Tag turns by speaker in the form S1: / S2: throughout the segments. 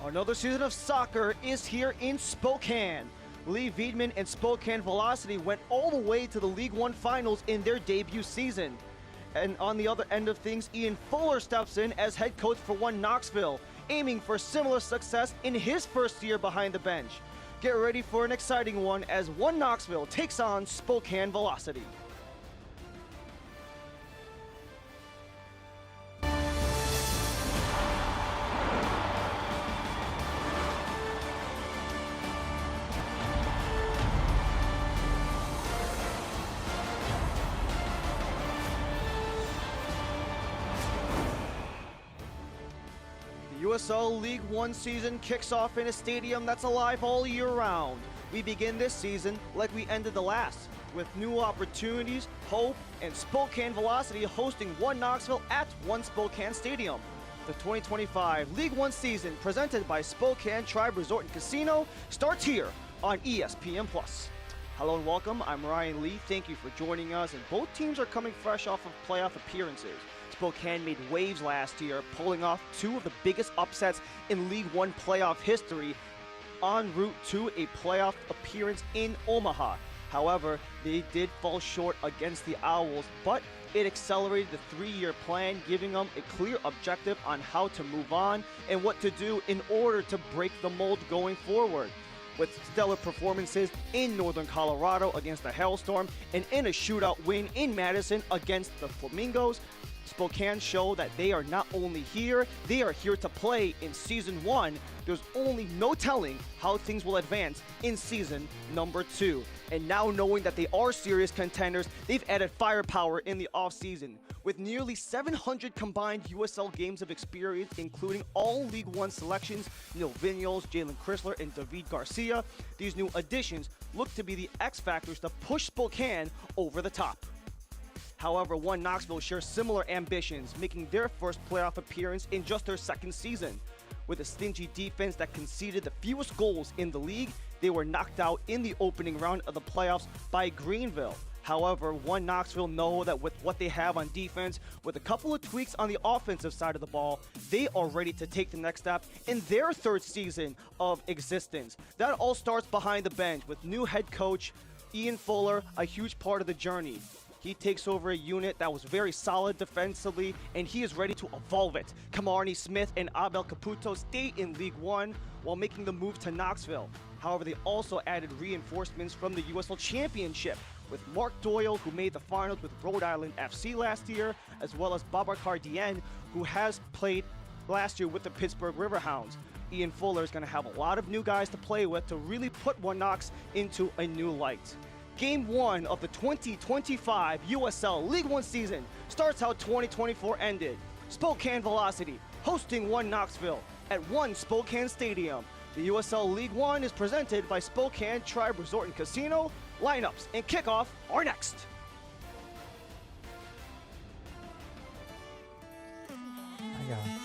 S1: Another season of soccer is here in Spokane. Lee Wiedemann and Spokane Velocity went all the way to the League One finals in their debut season. And on the other end of things, Ian Fuller steps in as head coach for One Knoxville, aiming for similar success in his first year behind the bench. Get ready for an exciting one as One Knoxville takes on Spokane Velocity. USL League One season kicks off in a stadium that's alive all year round. We begin this season like we ended the last, with new opportunities, hope, and Spokane Velocity hosting One Knoxville at One Spokane Stadium. The 2025 League One season, presented by Spokane Tribe Resort and Casino, starts here on ESPN+. Hello and welcome, I'm Ryan Lee. Thank you for joining us, and both teams are coming fresh off of playoff appearances. Spokane made waves last year, pulling off two of the biggest upsets in League One playoff history en route to a playoff appearance in Omaha. However, they did fall short against the Owls, but it accelerated the three-year plan, giving them a clear objective on how to move on and what to do in order to break the mold going forward. With stellar performances in Northern Colorado against the Hailstorm and in a shootout win in Madison against the Flamingos, Spokane show that they are not only here, they are here to play in Season 1. There's only no telling how things will advance in Season number 2. And now knowing that they are serious contenders, they've added firepower in the offseason. With nearly 700 combined USL games of experience, including all League One selections, Neil Vigneault, Jalen Chrysler, and David Garcia, these new additions look to be the X factors to push Spokane over the top. However, One Knoxville shares similar ambitions, making their first playoff appearance in just their second season. With a stingy defense that conceded the fewest goals in the league, they were knocked out in the opening round of the playoffs by Greenville. However, One Knoxville know that with what they have on defense, with a couple of tweaks on the offensive side of the ball, they are ready to take the next step in their third season of existence. That all starts behind the bench with new head coach Ian Fuller, a huge part of the journey. He takes over a unit that was very solid defensively, and he is ready to evolve it. Kamarni Smith and Abel Caputo stay in League One while making the move to Knoxville. However, they also added reinforcements from the USL Championship, with Mark Doyle, who made the finals with Rhode Island FC last year, as well as Babacar Dieng, who has played last year with the Pittsburgh Riverhounds. Ian Fuller is going to have a lot of new guys to play with to really put One Knox into a new light. Game 1 of the 2025 USL League One season starts how 2024 ended. Spokane Velocity hosting One Knoxville at One Spokane Stadium. The USL League One is presented by Spokane Tribe Resort and Casino. Lineups and kickoff are next.
S2: I got it.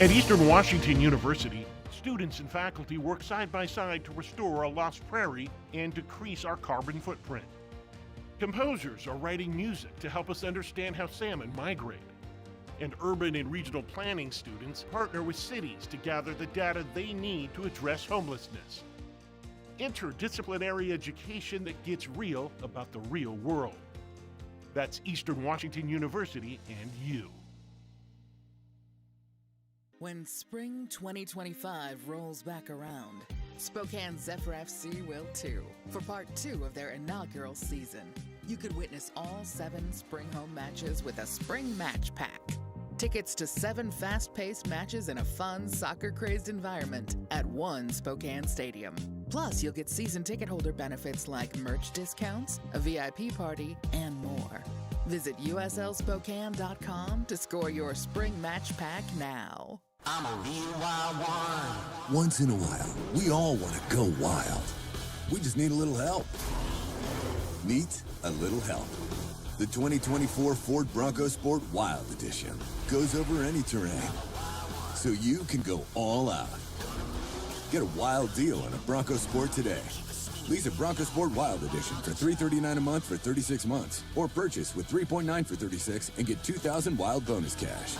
S3: At Eastern Washington University, students and faculty work side by side to restore a lost prairie and decrease our carbon footprint. Composers are writing music to help us understand how salmon migrate. And urban and regional planning students partner with cities to gather the data they need to address homelessness. Interdisciplinary education that gets real about the real world. That's Eastern Washington University and you.
S4: When spring 2025 rolls back around, Spokane Zephyr FC will too, for part 2 of their inaugural season. You could witness all 7 spring home matches with a spring match pack. Tickets to 7 fast-paced matches in a fun, soccer-crazed environment at One Spokane Stadium. Plus, you'll get season ticket holder benefits like merch discounts, a VIP party, and more. Visit uslspokane.com to score your spring match pack now.
S5: I'm a real wild one.
S6: Once in a while, we all want to go wild.
S5: We just need a little help. Meet a little help. The 2024 Ford Bronco Sport Wild Edition goes over any terrain, so you can go all out. Get a wild deal on a Bronco Sport today. Lease a Bronco Sport Wild Edition for $339 a month for 36 months, or purchase with $3.9 for 36 and get $2,000 wild bonus cash.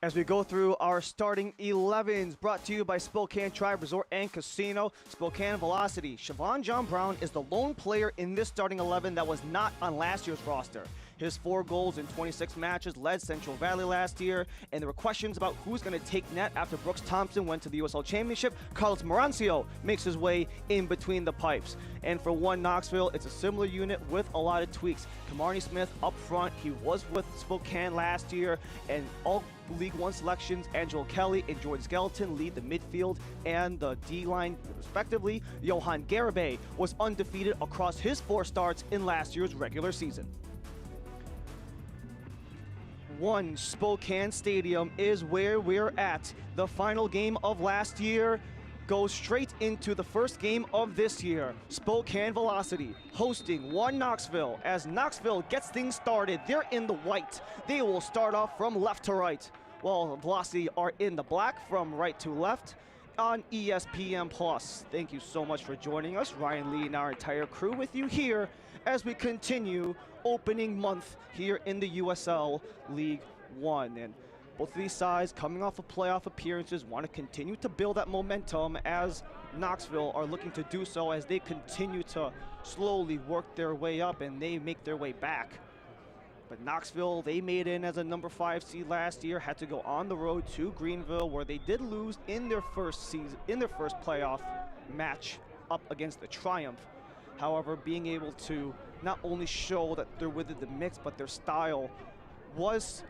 S1: As we go through our starting 11s, brought to you by Spokane Tribe Resort and Casino, Spokane Velocity. Siobhan John Brown is the lone player in this starting 11 that was not on last year's roster. His 4 goals in 26 matches led Central Valley last year, and there were questions about who's going to take net after Brooks Thompson went to the USL Championship. Carlos Marancio makes his way in between the pipes. And for one Knoxville, it's a similar unit with a lot of tweaks. Kamarni Smith up front, he was with Spokane last year, and all League One selections, Angelo Kelly and Jordan Skeleton lead the midfield and the D-line respectively. Johan Garibay was undefeated across his 4 starts in last year's regular season. One Spokane Stadium is where we're at. The final game of last year goes straight into the first game of this year. Spokane Velocity hosting one Knoxville. As Knoxville gets things started, they're in the white. They will start off from left to right, while Velocity are in the black from right to left on ESPN+. Thank you so much for joining us. Ryan Lee and our entire crew with you here as we continue opening month here in the USL League One. And both of these sides coming off of playoff appearances want to continue to build that momentum, as Knoxville are looking to do so as they continue to slowly work their way up and they make their way back. But Knoxville, they made in as a number 5 seed last year, had to go on the road to Greenville, where they did lose in their first playoff match up against the Triumph. However, being able to not only show that they're within the mix, but their style was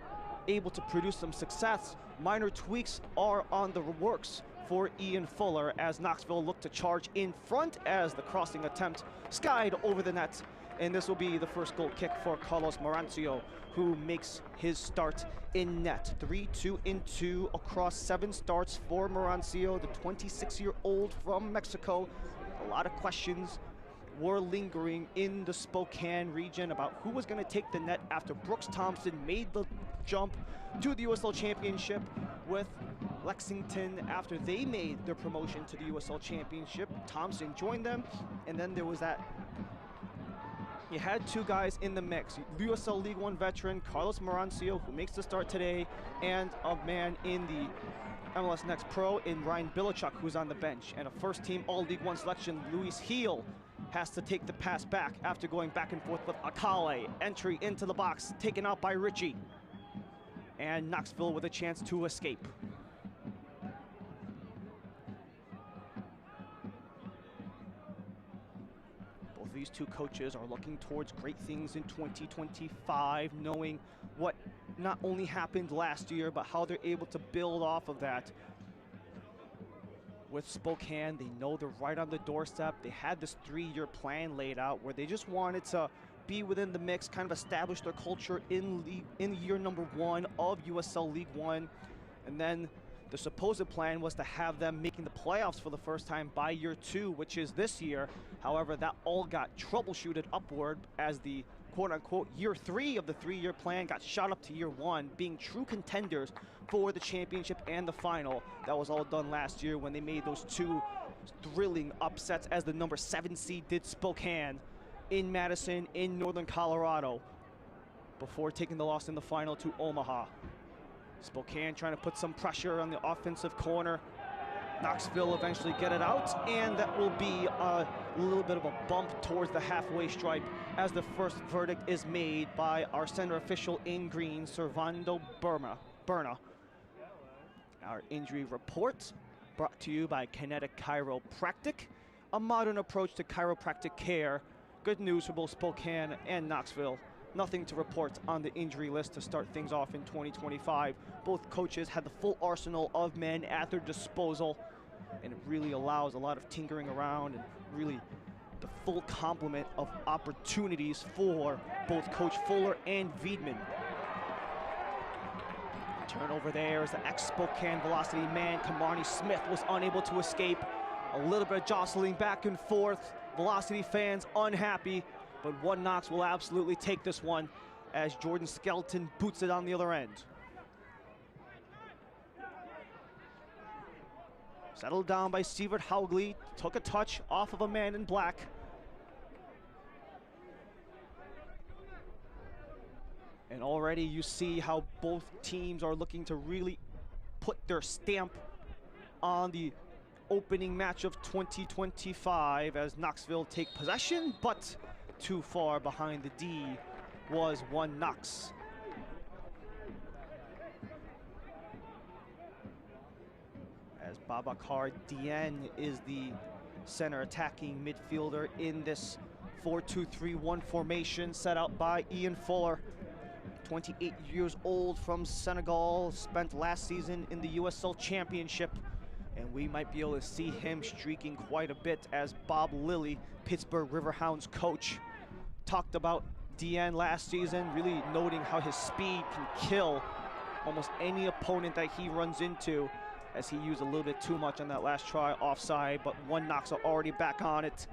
S1: able to produce some success. Minor tweaks are on the works for Ian Fuller as Knoxville looked to charge in front as the crossing attempt skied over the net. And this will be the first goal kick for Carlos Marancio, who makes his start in net. 3-2-2 across 7 starts for Marancio, the 26-year-old from Mexico. A lot of questions were lingering in the Spokane region about who was going to take the net after Brooks Thompson made the jump to the USL Championship with Lexington after they made their promotion to the USL Championship. Thompson joined them, and then there was that. You had 2 guys in the mix, USL League One veteran Carlos Marancio, who makes the start today, and a man in the MLS Next Pro in Ryan Bilichuk, who's on the bench, and a first-team All-League One selection, Luis Heel, has to take the pass back after going back and forth with Akale. Entry into the box, taken out by Richie. And Knoxville with a chance to escape. Both of these 2 coaches are looking towards great things in 2025, knowing what not only happened last year, but how they're able to build off of that. With Spokane, they know they're right on the doorstep. They had this 3-year plan laid out where they just wanted to be within the mix, kind of establish their culture in year number 1 of USL League One. And then the supposed plan was to have them making the playoffs for the first time by year 2, which is this year. However, that all got troubleshooted upward as the quote-unquote year 3 of the 3-year plan got shot up to year 1, being true contenders for the championship and the final. That was all done last year when they made those 2 thrilling upsets as the number 7 seed did Spokane in Madison in Northern Colorado before taking the loss in the final to Omaha. Spokane trying to put some pressure on the offensive corner. Knoxville eventually get it out, and that will be a little bit of a bump towards the halfway stripe as the first verdict is made by our center official in green, Servando Berna. Our injury report brought to you by Kinetic Chiropractic, a modern approach to chiropractic care. Good news for both Spokane and Knoxville. Nothing to report on the injury list to start things off in 2025. Both coaches had the full arsenal of men at their disposal, and it really allows a lot of tinkering around and really the full complement of opportunities for both Coach Fuller and Wiedemann. Turnover there as the ex-Spokane Velocity man, Kamarni Smith, was unable to escape. A little bit of jostling back and forth. Velocity fans unhappy, but One Knox will absolutely take this one as Jordan Skelton boots it on the other end. Settled down by Sievert Haugli, took a touch off of a man in black. And already you see how both teams are looking to really put their stamp on the opening match of 2025 as Knoxville take possession, but too far behind the D was One Knox. As Babacar Dieng is the center attacking midfielder in this 4-2-3-1 formation set out by Ian Fuller. 28 years old from Senegal, spent last season in the USL Championship, and we might be able to see him streaking quite a bit as Bob Lilly, Pittsburgh Riverhounds coach, talked about Dieng last season, really noting how his speed can kill almost any opponent that he runs into, as he used a little bit too much on that last try offside, but One Knox are already back on it.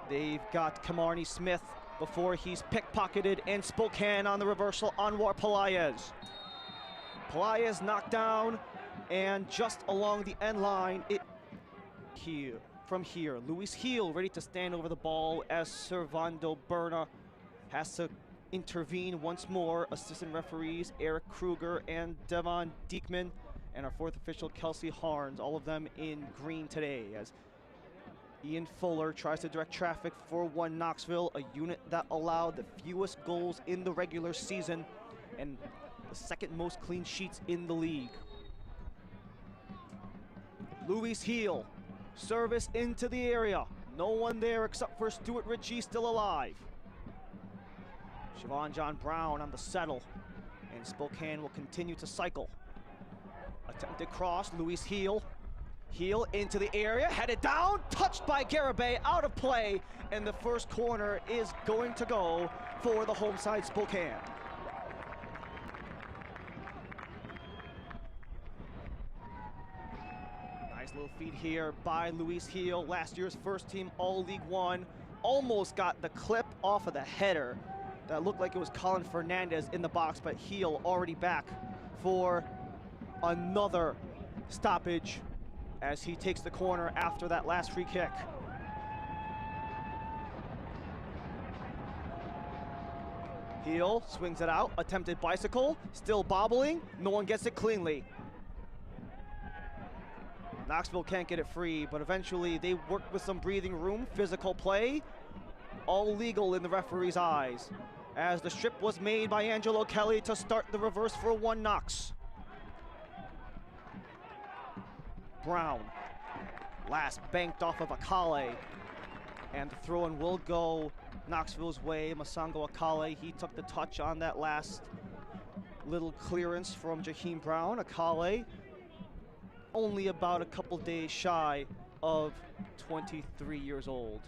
S1: They've got Kamarni Smith before he's pickpocketed, and Spokane on the reversal, Anwar Pelaez. Pelaez knocked down, and just along the end line, from here, Luis Heel ready to stand over the ball as Servando Berna has to intervene once more. Assistant referees Eric Kruger and Devon Diekman, and our fourth official Kelsey Harns, all of them in green today, as Ian Fuller tries to direct traffic for One Knoxville, a unit that allowed the fewest goals in the regular season and the second most clean sheets in the league. Luis Heel, service into the area. No one there except for Stuart Ritchie still alive. Siobhan John Brown on the settle, and Spokane will continue to cycle. Attempted cross, Luis Heel. Heel into the area, headed down, touched by Garibay, out of play, and the first corner is going to go for the home side Spokane. Nice little feed here by Luis Heel, last year's first team All League One. Almost got the clip off of the header. That looked like it was Colin Fernandez in the box, but Heel already back for another stoppage as he takes the corner after that last free kick. Heel swings it out, attempted bicycle, still bobbling, no one gets it cleanly. Knoxville can't get it free, but eventually they work with some breathing room, physical play, all legal in the referee's eyes, as the strip was made by Angelo Kelly to start the reverse for One Knox. Brown, last banked off of Akale, and the throw-in will go Knoxville's way. Masango Akale, he took the touch on that last little clearance from Jaheim Brown. Akale, only about a couple days shy of 23 years old.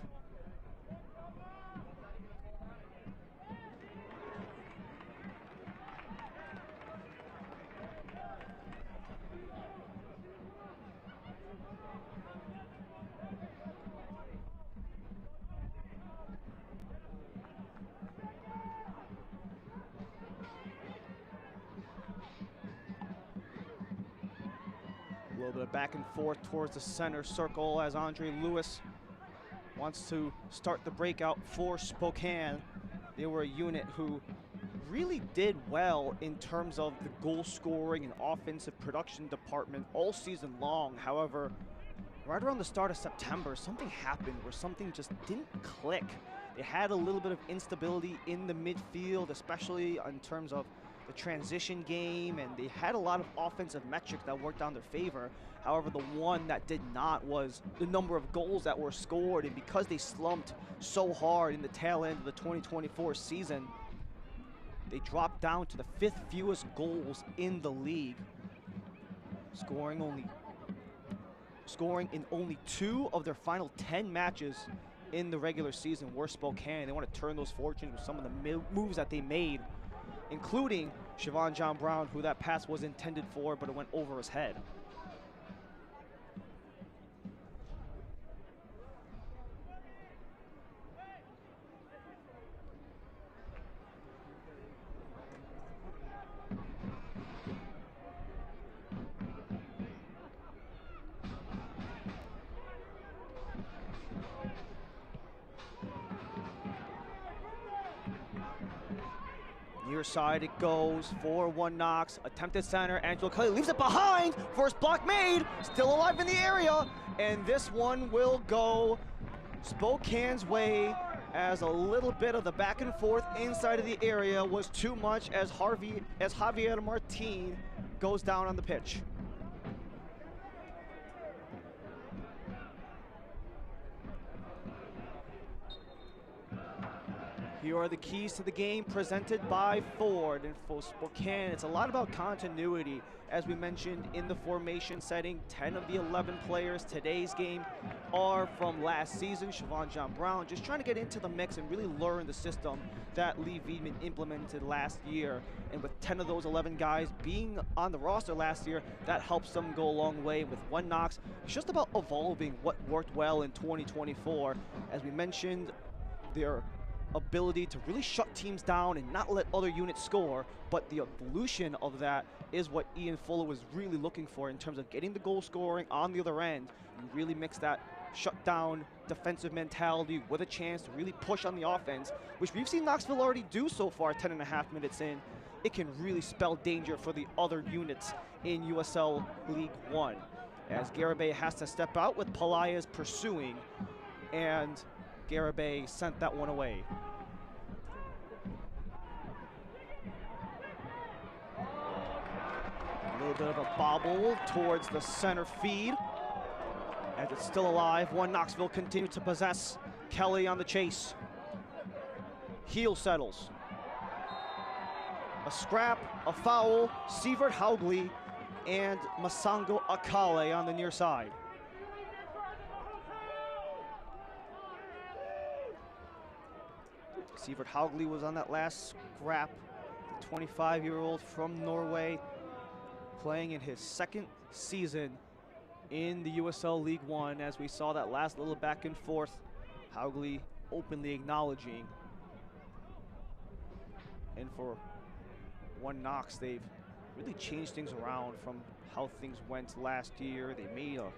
S1: A little bit of back and forth towards the center circle as Andre Lewis wants to start the breakout for Spokane. They were a unit who really did well in terms of the goal scoring and offensive production department all season long. However, right around the start of September, something happened where something just didn't click. They had a little bit of instability in the midfield, especially in terms of the transition game, and they had a lot of offensive metrics that worked on their favor. However, the one that did not was the number of goals that were scored, and because they slumped so hard in the tail end of the 2024 season, they dropped down to the 5th fewest goals in the league, scoring in only 2 of their final 10 matches in the regular season were Spokane. They want to turn those fortunes with some of the moves that they made, including Siobhan John Brown, who that pass was intended for, but it went over his head. Near side it goes, 4-1 Knox, attempted center, Angelo Kelly leaves it behind, first block made, still alive in the area, and this one will go Spokane's way, as a little bit of the back and forth inside of the area was too much as Javier Martin goes down on the pitch. Here are the keys to the game presented by Ford. And for Spokane, it's a lot about continuity. As we mentioned in the formation setting, 10 of the 11 players today's game are from last season. Siobhan John Brown just trying to get into the mix and really learn the system that Lee Wiedemann implemented last year. And with 10 of those 11 guys being on the roster last year, that helps them go a long way. With one Knox, it's just about evolving what worked well in 2024. As we mentioned, their ability to really shut teams down and not let other units score, but the evolution of that is what Ian Fuller was really looking for in terms of getting the goal scoring on the other end and really mix that shut down defensive mentality with a chance to really push on the offense, which we've seen Knoxville already do so far 10.5 minutes in. It can really spell danger for the other units in USL League One, as Garibay has to step out with Pelaez pursuing, and Garibay sent that one away. A little bit of a bobble towards the center feed. As it's still alive, one Knoxville continues to possess. Kelly on the chase. Heel settles. A scrap, a foul, Sievert Haugli and Masango Akale on the near side. Sievert Haugli was on that last scrap. The 25-year-old from Norway, playing in his second season in the USL League One. As we saw that last little back and forth, Haugli openly acknowledging. And for one Knox, they've really changed things around from how things went last year. They made a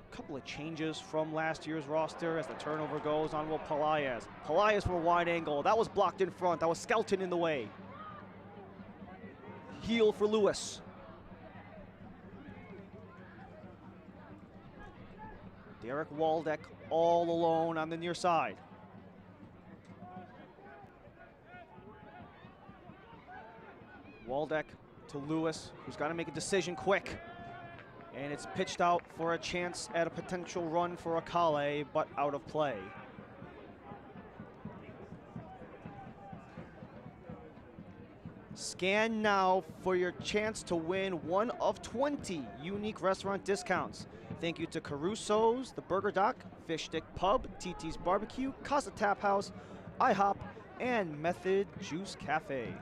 S1: couple of changes from last year's roster as the turnover goes on. Will Pelaez. Pelaez from a wide angle. That was blocked in front. That was Skelton in the way. Heel for Lewis. Derek Waldeck all alone on the near side. Waldeck to Lewis, who's got to make a decision quick. And it's pitched out for a chance at a potential run for Akale, but out of play. Scan now for your chance to win one of 20 unique restaurant discounts. Thank you to Caruso's, The Burger Dock, Fish Stick Pub, TT's Barbecue, Casa Tap House, IHOP, and Method Juice Cafe.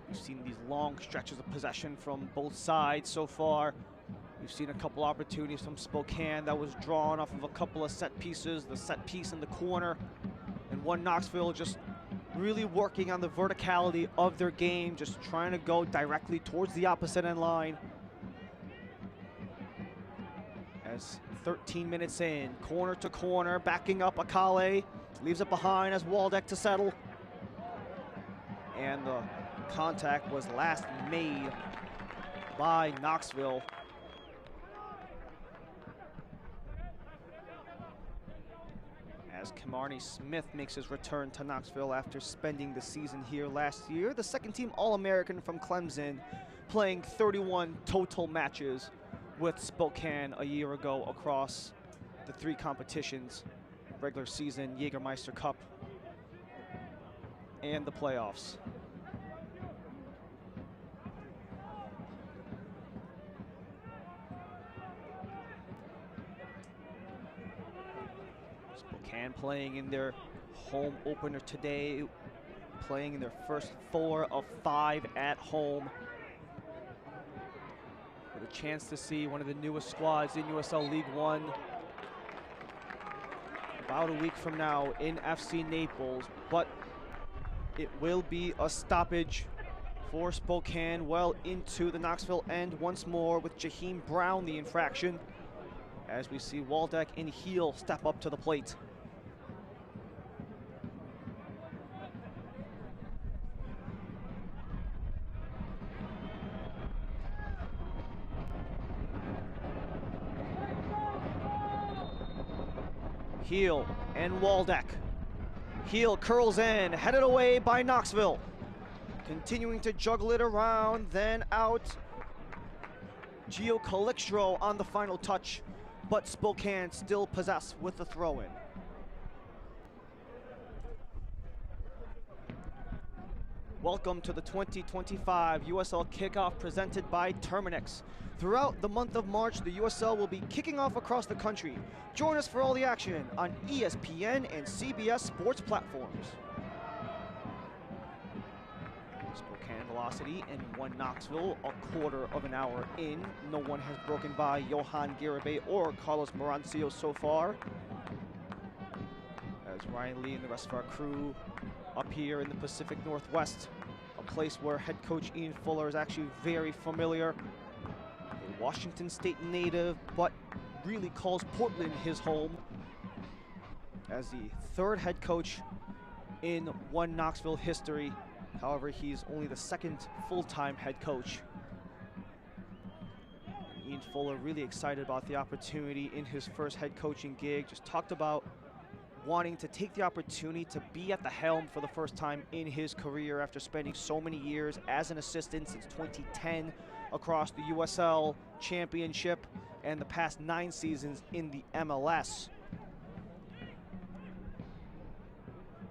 S1: We've seen these long stretches of possession from both sides so far. We've seen a couple opportunities from Spokane that was drawn off of a couple of set pieces, the set piece in the corner, and one Knoxville just really working on the verticality of their game, just trying to go directly towards the opposite end line. As 13 minutes in, corner to corner, backing up Akale, leaves it behind as Waldeck to settle. And the contact was last made by Knoxville. As Kamarni Smith makes his return to Knoxville after spending the season here last year, the second-team All-American from Clemson, playing 31 total matches with Spokane a year ago across the 3 competitions, regular season, Jägermeister Cup, and the playoffs. Spokane playing in their home opener today, playing in their first 4 of 5 at home. With a chance to see one of the newest squads in USL League One about a week from now in FC Naples, but it will be a stoppage for Spokane well into the Knoxville end once more with Jaheim Brown the infraction. as we see Waldeck and Heel step up to the plate. Heel and Waldeck. Heel curls in, headed away by Knoxville. Continuing to juggle it around, then out. Gio Calixtro on the final touch, but Spokane still possess with the throw-in. Welcome to the 2025 USL Kickoff presented by Terminix. Throughout the month of March, the USL will be kicking off across the country. Join us for all the action on ESPN and CBS sports platforms. Spokane velocity and 1 Knoxville, a quarter of an hour in. No one has broken by Johan Garibay or Carlos Marancio so far. As Ryan Lee and the rest of our crew up here in the Pacific Northwest, a place where head coach Ian Fuller is actually very familiar. A Washington State native, but really calls Portland his home as the 3rd head coach in 1 Knoxville history. However, he's only the 2nd full-time head coach. Ian Fuller really excited about the opportunity in his first head coaching gig. Just talked about wanting to take the opportunity to be at the helm for the first time in his career after spending so many years as an assistant since 2010 across the USL Championship and the past 9 seasons in the MLS.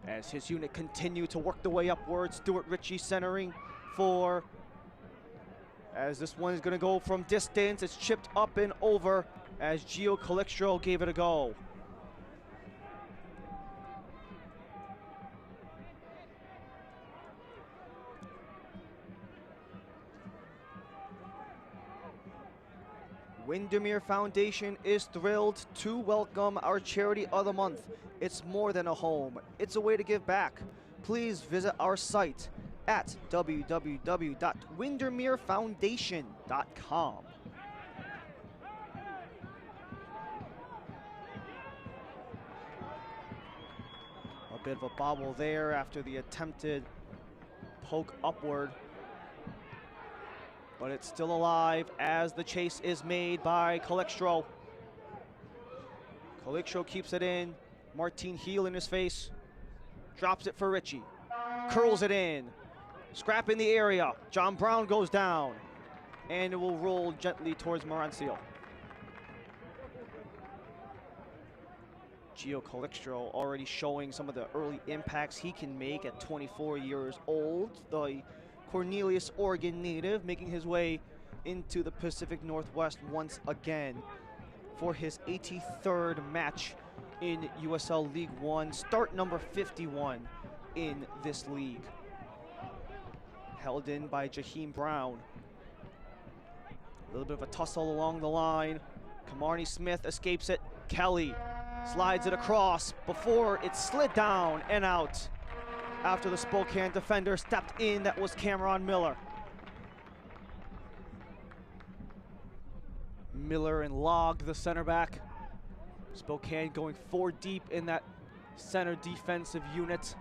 S1: As his unit continue to work the way upwards, Stuart Ritchie centering for, as this one is going to go from distance. It's chipped up and over as Gio Calixtro gave it a go. Windermere Foundation is thrilled to welcome our charity of the month. It's more than a home, it's a way to give back. Please visit our site at www.windermerefoundation.com. A bit of a bobble there after the attempted poke upward. But it's still alive as the chase is made by Calixtro. Calixtro keeps it in. Martin Heel in his face. Drops it for Ritchie. Curls it in. Scrap in the area. John Brown goes down. And it will roll gently towards Marancio. Gio Calixtro already showing some of the early impacts he can make at 24 years old. The Cornelius, Oregon native, making his way into the Pacific Northwest once again for his 83rd match in USL League One, start number 51 in this league. Held in by Jaheim Brown. A little bit of a tussle along the line. Kamarni Smith escapes it. Kelly slides it across before it slid down and out. After the Spokane defender stepped in, that was Cameron Miller. Miller and Log, the center back. Spokane going 4 deep in that center defensive unit,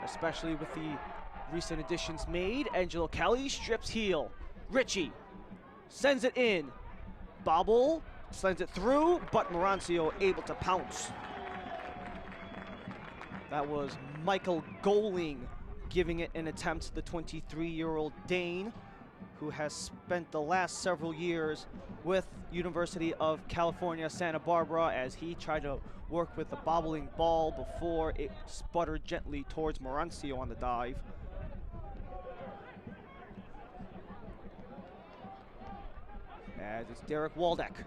S1: especially with the recent additions made. Angelo Kelly strips Heel. Ritchie sends it in. Bobble sends it through, but Marancio able to pounce. That was Michael Goling giving it an attempt, the 23-year-old Dane, who has spent the last several years with University of California, Santa Barbara, as he tried to work with the bobbling ball before it sputtered gently towards Marancio on the dive. As it's Derek Waldeck.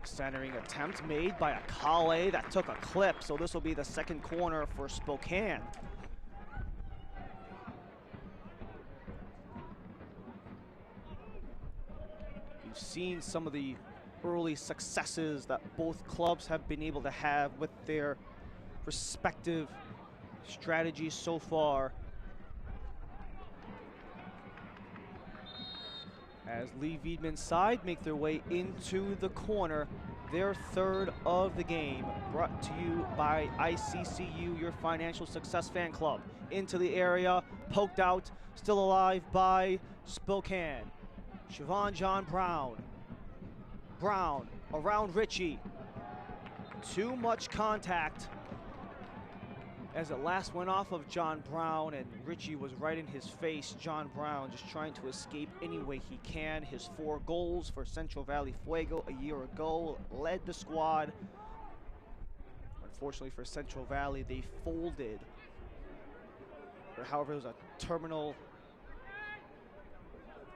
S1: Centering attempt made by Akale that took a clip, so this will be the second corner for Spokane. You've seen some of the early successes that both clubs have been able to have with their respective strategies so far. As Lee Wiedman's side make their way into the corner, their third of the game, brought to you by ICCU, your financial success fan club. Into the area, poked out, still alive by Spokane. Siobhan John Brown. Brown around Richie. Too much contact as it last went off of John Brown, and Richie was right in his face. John Brown just trying to escape any way he can. His 4 goals for Central Valley Fuego a year ago led the squad. Unfortunately for Central Valley, they folded. But however, it was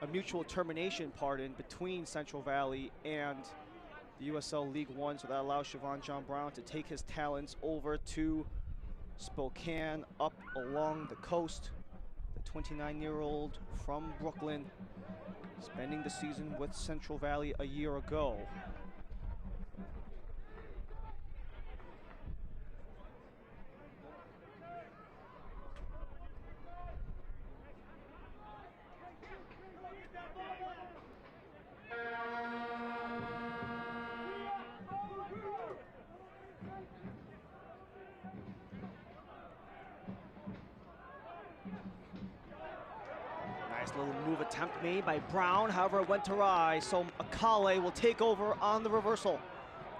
S1: a mutual termination pardon between Central Valley and the USL League One, so that allows Siobhan John Brown to take his talents over to Spokane, up along the coast. The 29-year-old from Brooklyn, spending the season with Central Valley a year ago. Nice little move attempt made by Brown, however it went awry, so Akale will take over on the reversal.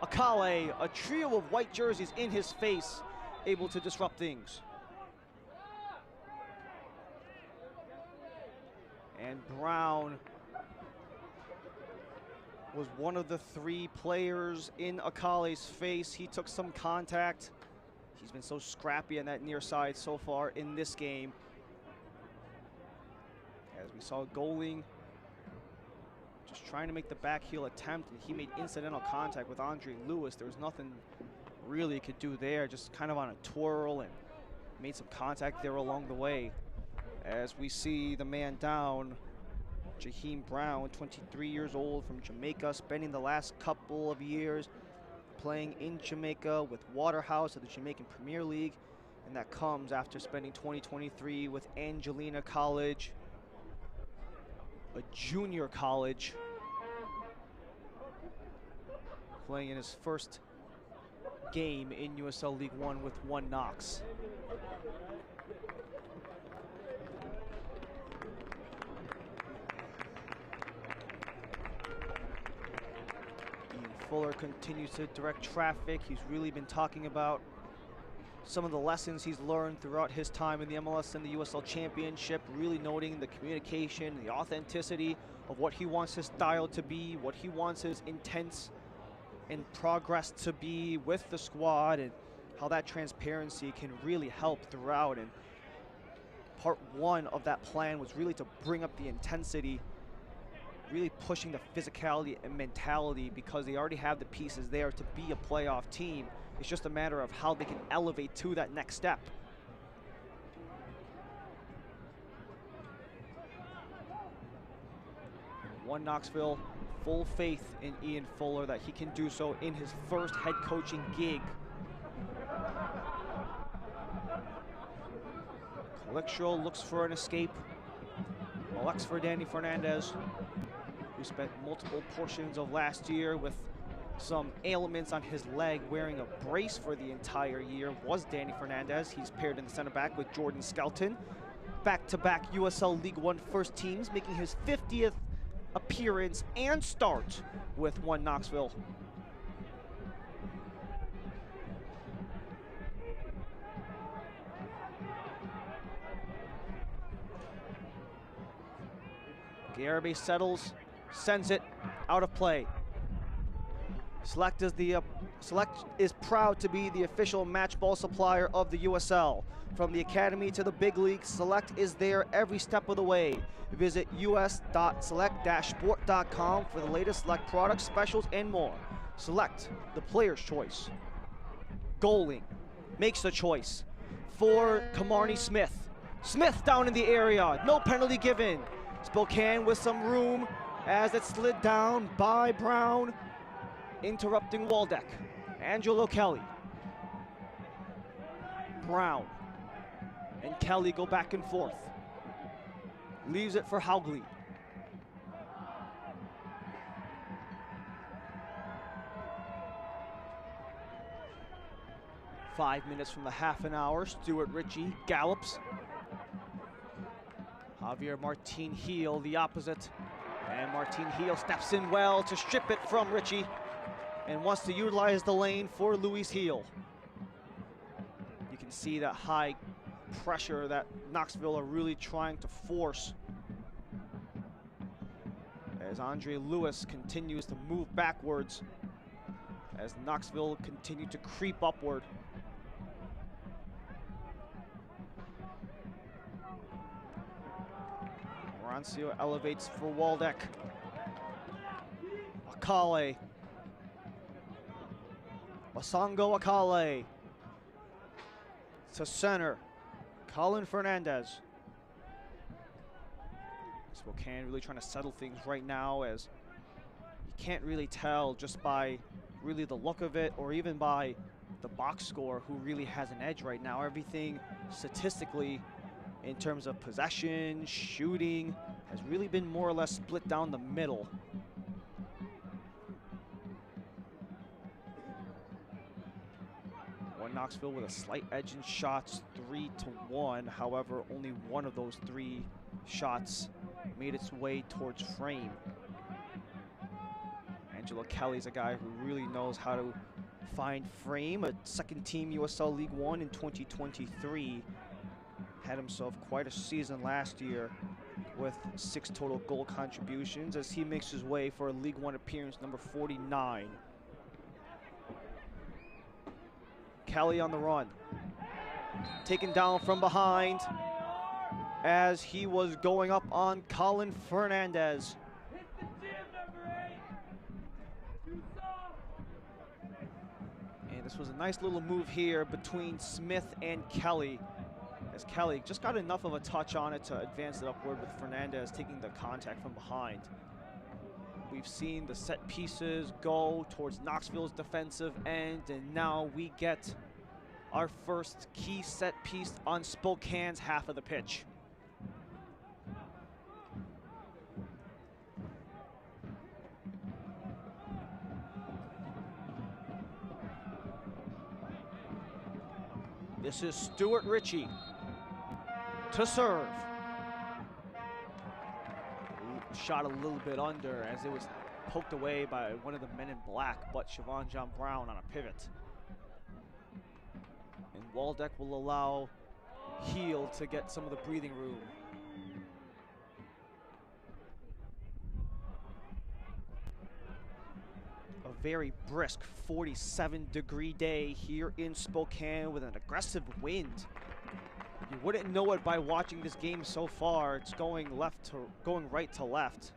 S1: Akale, a trio of white jerseys in his face, able to disrupt things. And Brown was one of the 3 players in Akale's face. He took some contact. He's been so scrappy on that near side so far in this game. As we saw Goaling just trying to make the back heel attempt, and he made incidental contact with Andre Lewis. There was nothing really he could do there, just kind of on a twirl, and made some contact there along the way. As we see the man down, Jaheim Brown, 23 years old from Jamaica, spending the last couple of years playing in Jamaica with Waterhouse of the Jamaican Premier League, and that comes after spending 2023 with Angelina College, a junior college, playing in his first game in USL League One with 1 Knox. Ian Fuller continues to direct traffic. He's really been talking about some of the lessons he's learned throughout his time in the MLS and the USL Championship, really noting the communication, the authenticity of what he wants his style to be, what he wants his intents and progress to be with the squad, and how that transparency can really help throughout. And part 1 of that plan was really to bring up the intensity, really pushing the physicality and mentality, because they already have the pieces there to be a playoff team. It's just a matter of how they can elevate to that next step. One Knoxville, full faith in Ian Fuller that he can do so in his first head coaching gig. Calixto looks for an escape. Alex for Danny Fernandez, who spent multiple portions of last year with some ailments on his leg, wearing a brace for the entire year, was Danny Fernandez. He's paired in the center back with Jordan Skelton. Back-to-back USL League One first teams, making his 50th appearance and start with One Knoxville. Garibay settles, sends it out of play. Select is proud to be the official match ball supplier of the USL. From the academy to the big league, Select is there every step of the way. Visit us.select-sport.com for the latest Select products, specials, and more. Select, the player's choice. Goaling makes the choice for Kamarni Smith. Smith down in the area, no penalty given. Spokane with some room as it slid down by Brown, interrupting Waldeck. Angelo Kelly. Brown and Kelly go back and forth. Leaves it for Haugley. 5 minutes from the half an hour. Stuart Ritchie gallops. Javier Martin Heel, the opposite. And Martin Heel steps in well to strip it from Ritchie and wants to utilize the lane for Luis Heel. You can see that high pressure that Knoxville are really trying to force as Andre Lewis continues to move backwards as Knoxville continue to creep upward. Rancio elevates for Waldeck. Akale. Masongo Akale. To center. Colin Fernandez. Spokane really trying to settle things right now, as you can't really tell just by really the look of it or even by the box score who really has an edge right now. Everything statistically in terms of possession, shooting, has really been more or less split down the middle. Knoxville with a slight edge in shots, 3-1. However, only one of those 3 shots made its way towards frame. Angelo Kelly's a guy who really knows how to find frame. A second-team USL League One in 2023. Had himself quite a season last year with 6 total goal contributions as he makes his way for a League One appearance number 49. Kelly on the run. Taken down from behind as he was going up on Colin Fernandez. And this was a nice little move here between Smith and Kelly, as Kelly just got enough of a touch on it to advance it upward, with Fernandez taking the contact from behind. We've seen the set pieces go towards Knoxville's defensive end, and now we get our first key set piece on Spokane's half of the pitch. This is Stuart Ritchie to serve. Shot a little bit under as it was poked away by one of the men in black, but Siobhan John Brown on a pivot. And Waldeck will allow Heel to get some of the breathing room. A very brisk 47-degree day here in Spokane with an aggressive wind. You wouldn't know it by watching this game so far. It's going right to left.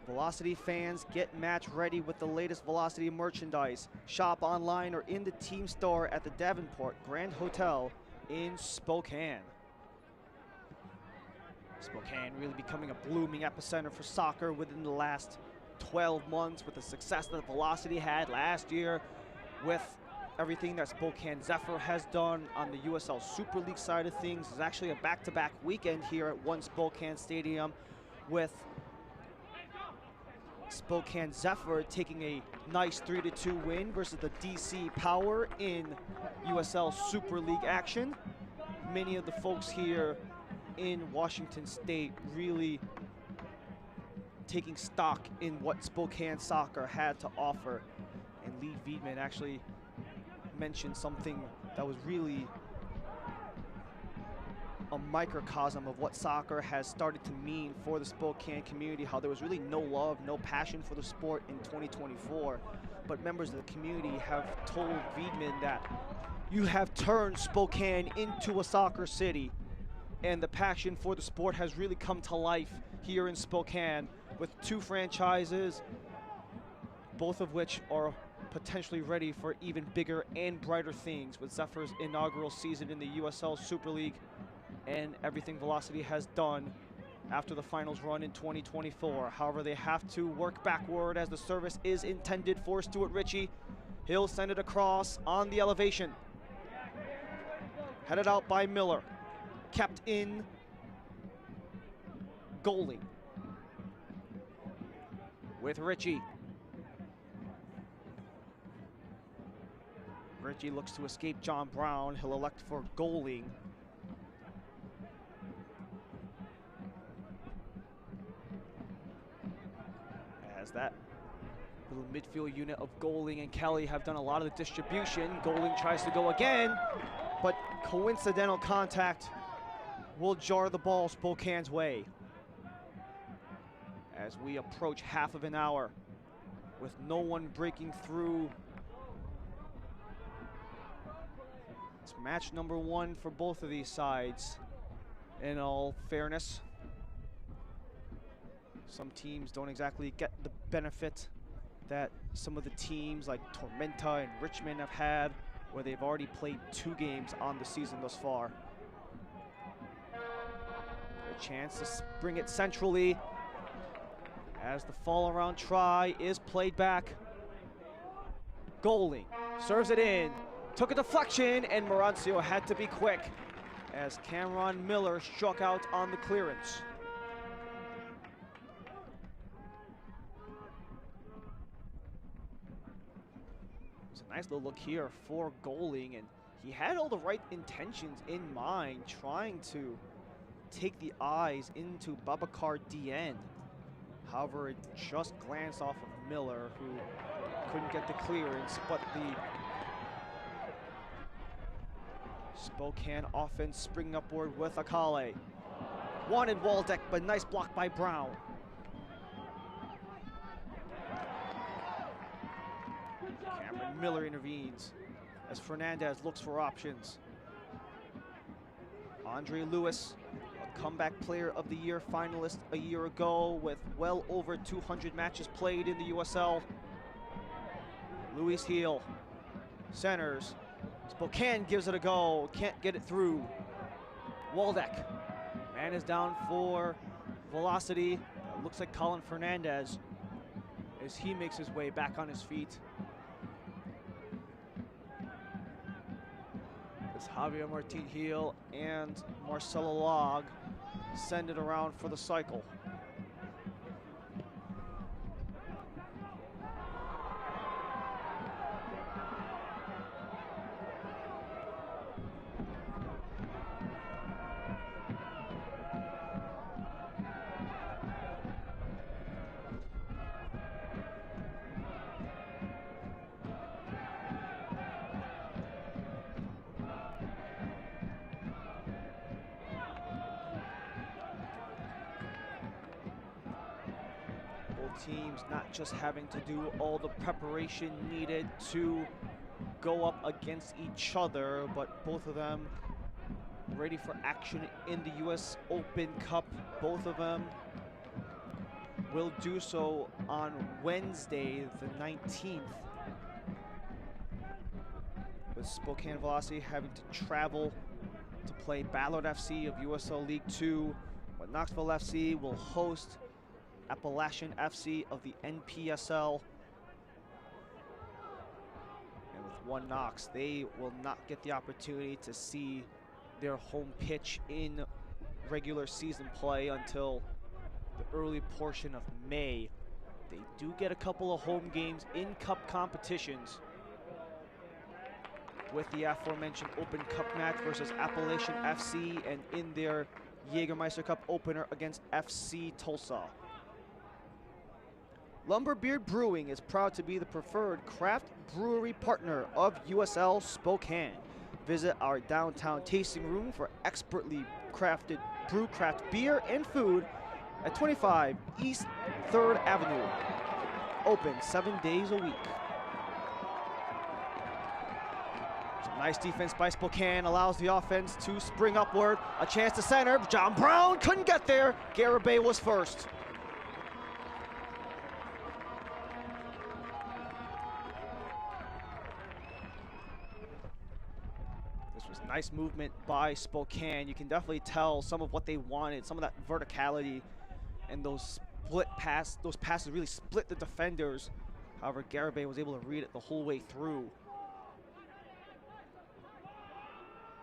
S1: Velocity fans, get match ready with the latest Velocity merchandise. Shop online or in the team store at the Davenport Grand Hotel in Spokane. Spokane really becoming a blooming epicenter for soccer within the last 12 months, with the success that Velocity had last year, with everything that Spokane Zephyr has done on the USL Super League side of things. It's actually a back-to-back weekend here at One Spokane Stadium, with Spokane Zephyr taking a nice 3-2 win versus the DC Power in USL Super League action. Many of the folks here in Washington State really taking stock in what Spokane soccer had to offer. And Lee Wiedman actually mentioned something that was really a microcosm of what soccer has started to mean for the Spokane community, how there was really no love, no passion for the sport in 2024. But members of the community have told Wiedman that you have turned Spokane into a soccer city, and the passion for the sport has really come to life here in Spokane, with 2 franchises, both of which are potentially ready for even bigger and brighter things, with Zephyr's inaugural season in the USL Super League and everything Velocity has done after the finals run in 2024. However, they have to work backward as the service is intended for Stuart Ritchie. He'll send it across on the elevation. Headed out by Miller. Kept in goalie. with Richie. Richie looks to escape John Brown. He'll elect for goaling. As that little midfield unit of Goaling and Kelly have done a lot of the distribution. Goaling tries to go again, but coincidental contact will jar the ball Spokane's way. As we approach half of an hour with no one breaking through. It's match number 1 for both of these sides, in all fairness. Some teams don't exactly get the benefit that some of the teams like Tormenta and Richmond have had, where they've already played 2 games on the season thus far. A chance to bring it centrally as the fall around try is played back. Goaling serves it in, took a deflection, and Marancio had to be quick as Cameron Miller struck out on the clearance. It's a nice little look here for Goaling, and he had all the right intentions in mind, trying to take the eyes into Babacar Dien. However, it just glanced off of Miller, who couldn't get the clearance, but the Spokane offense springing upward with Akale. Wanted Waldeck, but nice block by Brown. Cameron Miller intervenes as Fernandez looks for options. Andre Lewis, a comeback player of the year finalist a year ago with well over 200 matches played in the USL. Luis Heel centers. Spokane gives it a go, can't get it through. Waldeck, man is down for velocity. Looks like Colin Fernandez as he makes his way back on his feet. As Javier Martin Heel and Marcelo Log send it around for the cycle. Teams not just having to do all the preparation needed to go up against each other, but both of them ready for action in the US Open Cup. Both of them will do so on Wednesday, the 19th, with Spokane Velocity having to travel to play Ballard FC of USL League Two, but Knoxville FC will host Appalachian FC of the NPSL. And with one Knox, they will not get the opportunity to see their home pitch in regular season play until the early portion of May. They do get a couple of home games in cup competitions, with the aforementioned Open Cup match versus Appalachian FC and in their Jägermeister Cup opener against FC Tulsa. Lumberbeard Brewing is proud to be the preferred craft brewery partner of USL Spokane. Visit our downtown tasting room for expertly crafted brewcraft beer and food at 25 East 3rd Avenue. Open 7 days a week. Some nice defense by Spokane allows the offense to spring upward. A chance to center. John Brown couldn't get there. Garibay was first. Nice movement by Spokane. You can definitely tell some of what they wanted, some of that verticality, and those passes really split the defenders. However, Garibay was able to read it the whole way through.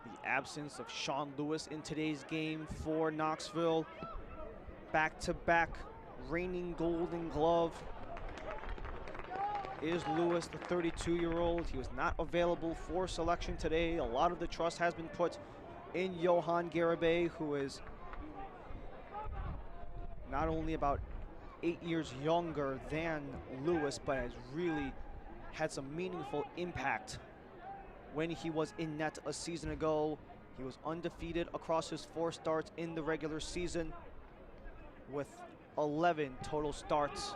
S1: The absence of Sean Lewis in today's game for Knoxville. Back-to-back reigning Golden Glove is Lewis, the 32-year-old. He was not available for selection today. A lot of the trust has been put in Johan Garibay, who is not only about 8 years younger than Lewis, but has really had some meaningful impact when he was in net a season ago. He was undefeated across his 4 starts in the regular season, with 11 total starts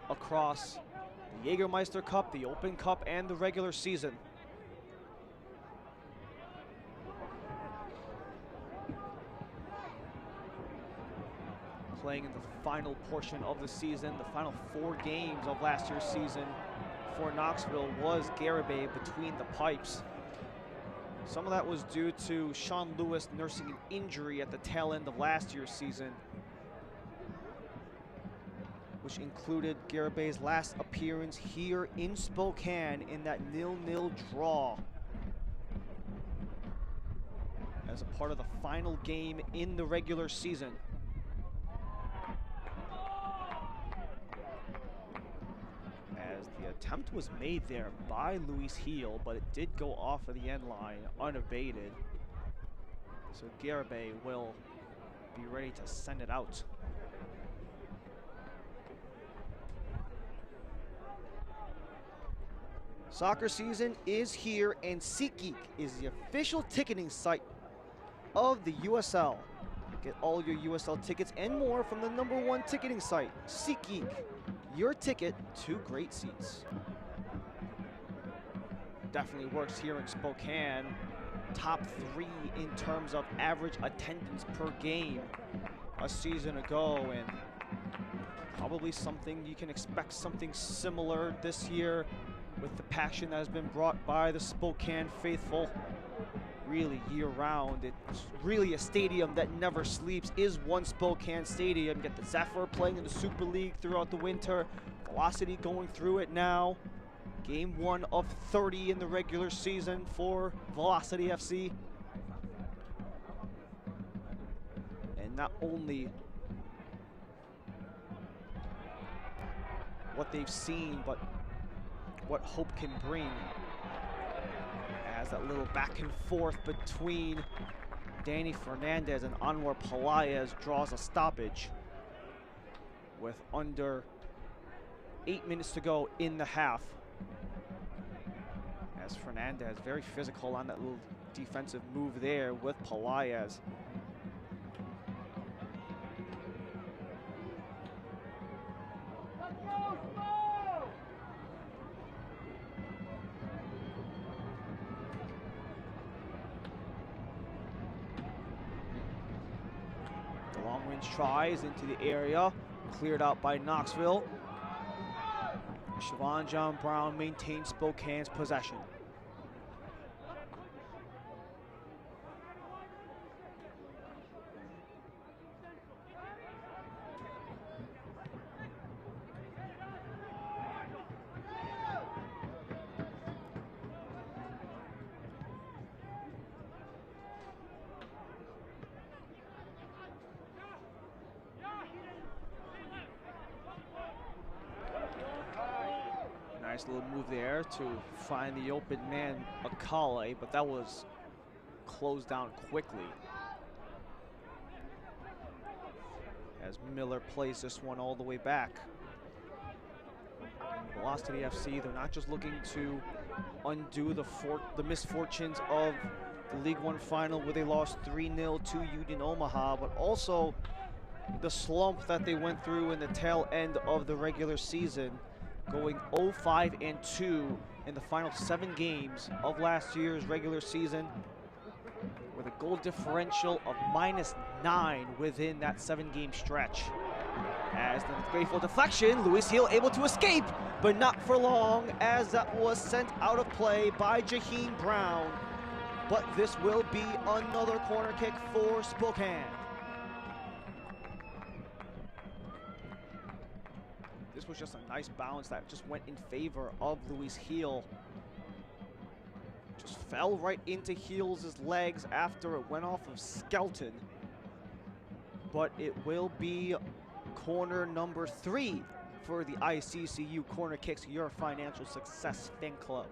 S1: across the Jägermeister Cup, the Open Cup, and the regular season. Playing in the final portion of the season, the final 4 games of last year's season for Knoxville was Garibay between the pipes. Some of that was due to Sean Lewis nursing an injury at the tail end of last year's season, which included Garibay's last appearance here in Spokane in that 0-0 draw as a part of the final game in the regular season. As the attempt was made there by Luis Heel, but it did go off of the end line unabated. So Garibay will be ready to send it out. Soccer season is here, and SeatGeek is the official ticketing site of the USL. Get all your USL tickets and more from the #1 ticketing site, SeatGeek. Your ticket to great seats. Definitely works here in Spokane. Top 3 in terms of average attendance per game a season ago, and probably something you can expect something similar this year with the passion that has been brought by the Spokane faithful really year-round. It's really a stadium that never sleeps, is One Spokane Stadium. You get the Zephyr playing in the Super League throughout the winter, Velocity going through it now. Game 1 of 30 in the regular season for Velocity FC. And not only what they've seen, but what hope can bring, as that little back and forth between Danny Fernandez and Anwar Pelaez draws a stoppage with under 8 minutes to go in the half. As Fernandez, very physical on that little defensive move there with Pelaez. Tries into the area, cleared out by Knoxville. Siobhan John Brown maintains Spokane's possession. Nice little move there to find the open man, Akale, but that was closed down quickly as Miller plays this one all the way back. Velocity FC, they're not just looking to undo the misfortunes of the League One final where they lost 3-0 to Union Omaha, but also the slump that they went through in the tail end of the regular season, going 0-5-2 in the final 7 games of last year's regular season, with a goal differential of -9 within that 7-game stretch. As the grateful deflection, Luis Heel able to escape, but not for long, as that was sent out of play by Jaheim Brown. But this will be another corner kick for Spokane. This was just a nice bounce that just went in favor of Luis Heel. Just fell right into Heels' legs after it went off of Skelton. But it will be corner number 3 for the ICCU Corner Kicks Your Financial Success Fan Club.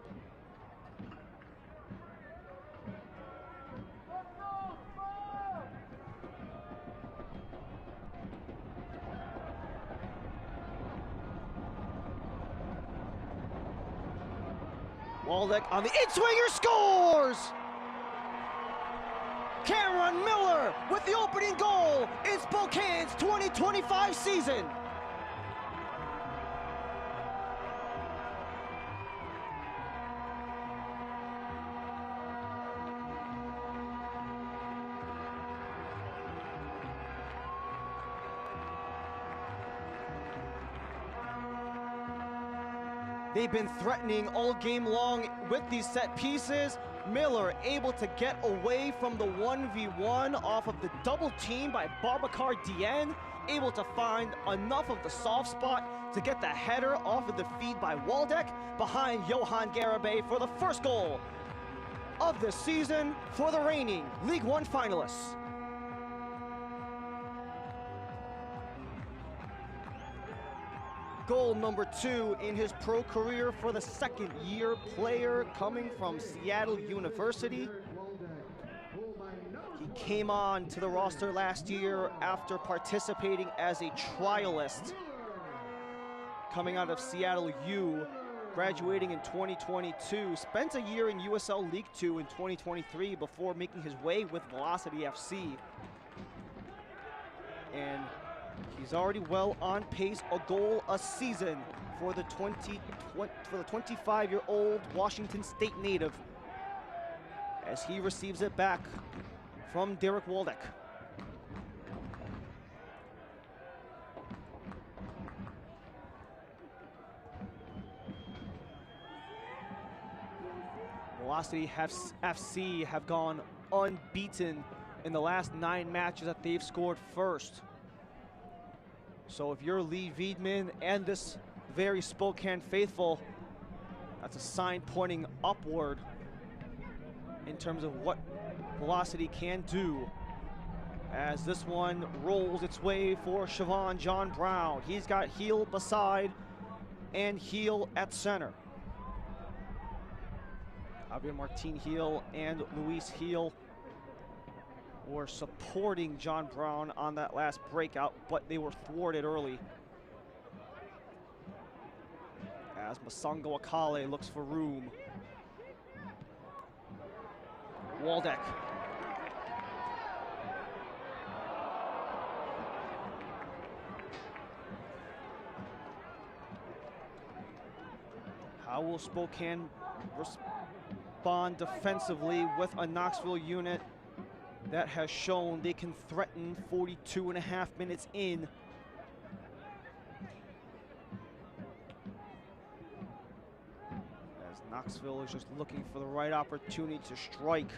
S1: Waldeck on the in-swinger, scores! Cameron Miller with the opening goal in Spokane's 2025 season. They've been threatening all game long with these set pieces. Miller able to get away from the 1v1 off of the double team by Babacar Dieng, able to find enough of the soft spot to get the header off of the feed by Waldeck behind Johan Garibay for the first goal of the season for the reigning League One finalists. Goal number 2 in his pro career for the second-year player coming from Seattle University. He came on to the roster last year after participating as a trialist coming out of Seattle U, graduating in 2022, spent a year in USL League Two in 2023 before making his way with Velocity FC. And he's already well on pace, a goal a season for the 25-year-old Washington State native as he receives it back from Derek Waldeck. Velocity FC have gone unbeaten in the last 9 matches that they've scored first. So if you're Lee Wiedman and this very Spokane faithful, that's a sign pointing upward in terms of what Velocity can do as this one rolls its way for Siobhan John Brown. He's got Heel beside and Heel at center. Javier Martin Heel and Luis Heel were supporting John Brown on that last breakout, but they were thwarted early as Masango Akale looks for room. Waldeck. How will Spokane respond defensively with a Knoxville unit that has shown they can threaten 42.5 minutes in? As Knoxville is just looking for the right opportunity to strike.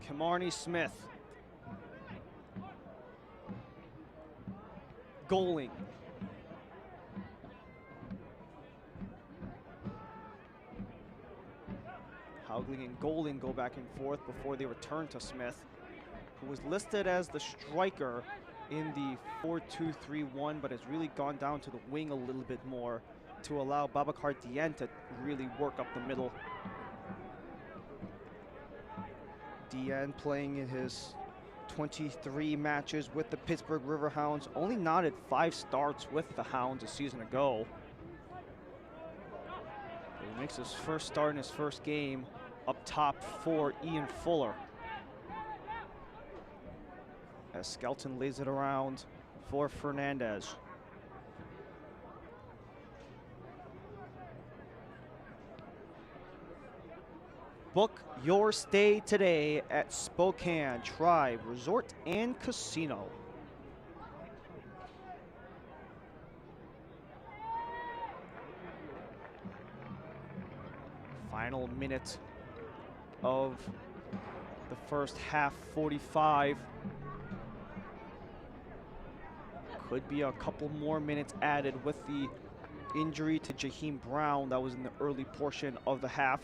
S1: Kimarni Smith. Goaling. Haugling and Goaling go back and forth before they return to Smith, who was listed as the striker in the 4-2-3-1, but has really gone down to the wing a little bit more to allow Babacar Dieng to really work up the middle. Dieng playing in his 23 matches with the Pittsburgh Riverhounds, only knotted 5 starts with the Hounds a season ago. He makes his first start in his first game up top for Ian Fuller, as Skelton lays it around for Fernandez. Book your stay today at Spokane Tribe Resort and Casino. Final minute of the first half, 45. Could be a couple more minutes added with the injury to Jaheim Brown. That was in the early portion of the half.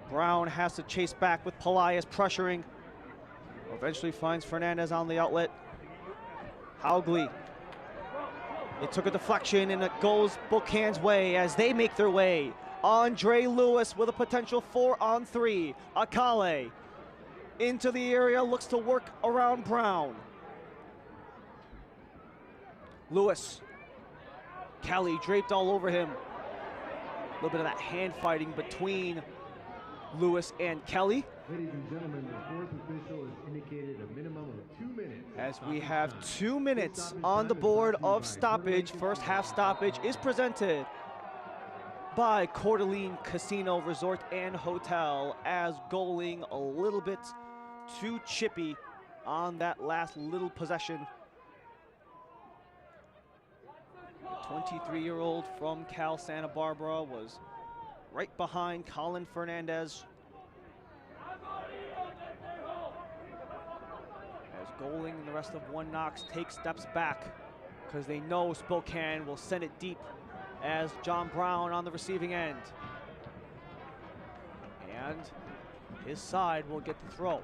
S1: Brown has to chase back with Pelias pressuring. Eventually finds Fernandez on the outlet. Haugley. It took a deflection and it goes Spokane's way as they make their way. Andre Lewis with a potential 4-on-3. Akale into the area, looks to work around Brown. Lewis. Kelly draped all over him. A little bit of that hand fighting between Lewis and Kelly.
S6: Ladies and gentlemen, the fourth official has indicated a minimum of 2 minutes.
S1: As we have 2 minutes on the board of stoppage. First half stoppage is presented by Coeur d'Alene Casino Resort and Hotel, as goaling a little bit too chippy on that last little possession. The 23-year-old from Cal Santa Barbara was right behind Colin Fernandez. As goaling and the rest of One Knox take steps back because they know Spokane will send it deep, as John Brown on the receiving end. And his side will get the throw.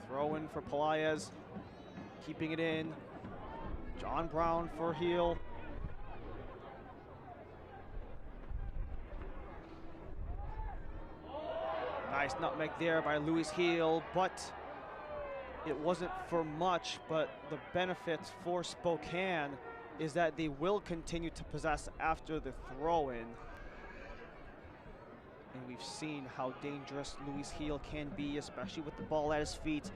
S1: Throw in for Pelias, keeping it in. John Brown for heel. Nice nutmeg there by Luis Heel, but it wasn't for much. But the benefits for Spokane is that they will continue to possess after the throw-in. And we've seen how dangerous Luis Heel can be, especially with the ball at his feet.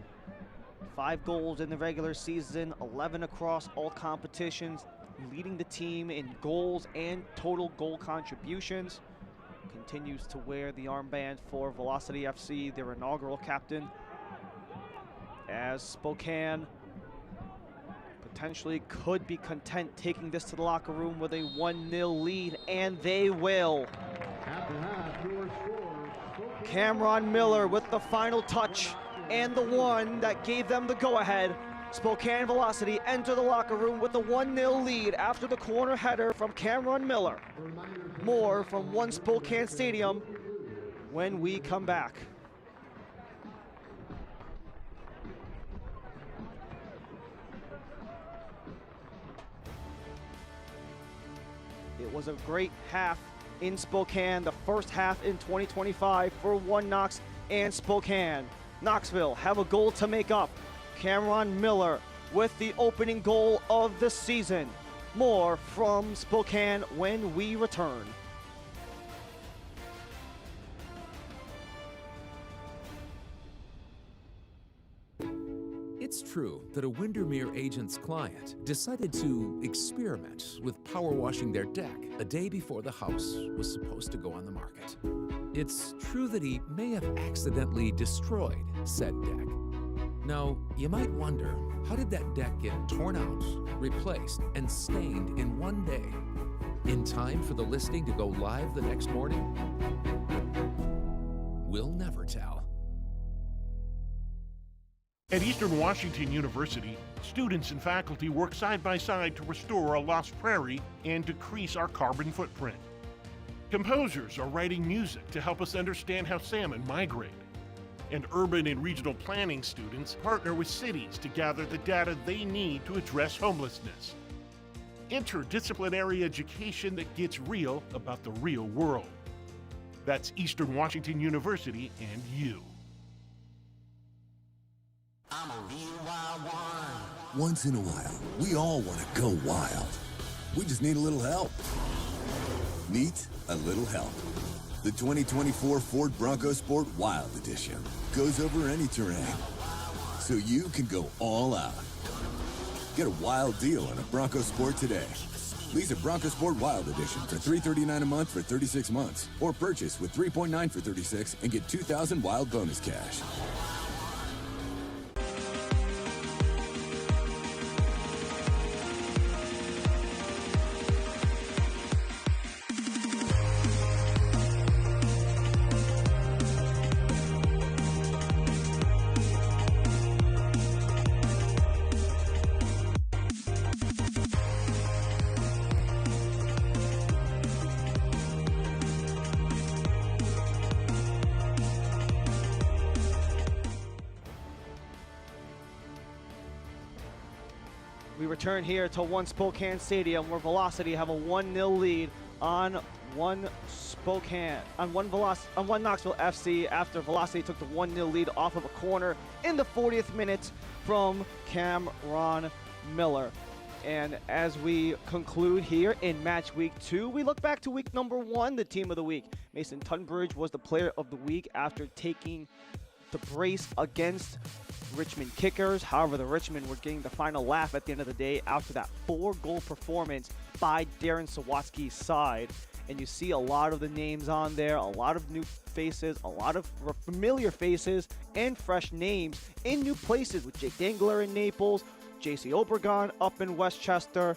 S1: 5 goals in the regular season, 11 across all competitions, leading the team in goals and total goal contributions. Continues to wear the armband for Velocity FC, their inaugural captain, as Spokane potentially could be content taking this to the locker room with a 1-0 lead, and they will. Cameron Miller with the final touch and the one that gave them the go-ahead. Spokane Velocity enter the locker room with a 1-0 lead after the corner header from Cameron Miller. More from One Spokane Stadium when we come back. It was a great half in Spokane, the first half in 2025 for One Knox and Spokane. Knoxville have a goal to make up. Cameron Miller with the opening goal of the season. More from Spokane when we return.
S7: It's true that a Windermere agent's client decided to experiment with power washing their deck a day before the house was supposed to go on the market. It's true that he may have accidentally destroyed said deck. Now, you might wonder, how did that deck get torn out, replaced, and stained in one day, in time for the listing to go live the next morning? We'll never tell.
S3: At Eastern Washington University, students and faculty work side by side to restore a lost prairie and decrease our carbon footprint. Composers are writing music to help us understand how salmon migrate. And urban and regional planning students partner with cities to gather the data they need to address homelessness. Interdisciplinary education that gets real about the real world. That's Eastern Washington University and you.
S5: I'm a real wild one. Once in a while, we all want to go wild. We just need a little help. Meet a little help. The 2024 Ford Bronco Sport Wild Edition goes over any terrain, so you can go all out. Get a wild deal on a Bronco Sport today. Lease a Bronco Sport Wild Edition for $339 a month for 36 months, or purchase with $3.9 for 36 and get $2,000 wild bonus cash.
S1: We return here to One Spokane Stadium, where Velocity have a 1-0 lead on One Knoxville FC after Velocity took the 1-0 lead off of a corner in the 40th minute from Cameron Miller. And as we conclude here in match week 2, we look back to week number 1, the team of the week. Mason Tunbridge was the player of the week after taking the brace against Richmond Kickers. However, the Richmond were getting the final laugh at the end of the day after that 4-goal performance by Darren Sawatsky's side. And you see a lot of the names on there, a lot of new faces, a lot of familiar faces and fresh names in new places with Jake Dangler in Naples, JC Obregon up in Westchester,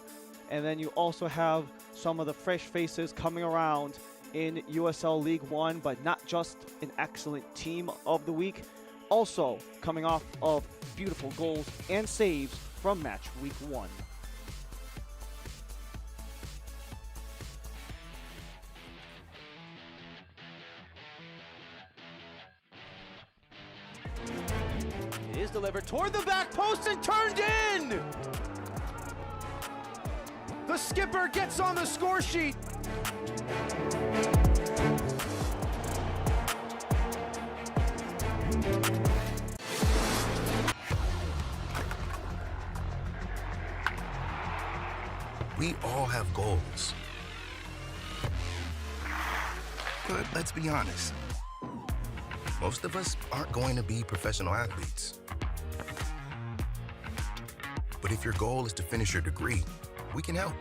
S1: and then you also have some of the fresh faces coming around in USL League One, but not just an excellent team of the week, also coming off of beautiful goals and saves from match week 1.
S8: It is delivered toward the back post and turned in! The skipper gets on the score sheet.
S9: We all have goals. But let's be honest. Most of us aren't going to be professional athletes. But if your goal is to finish your degree, we can help.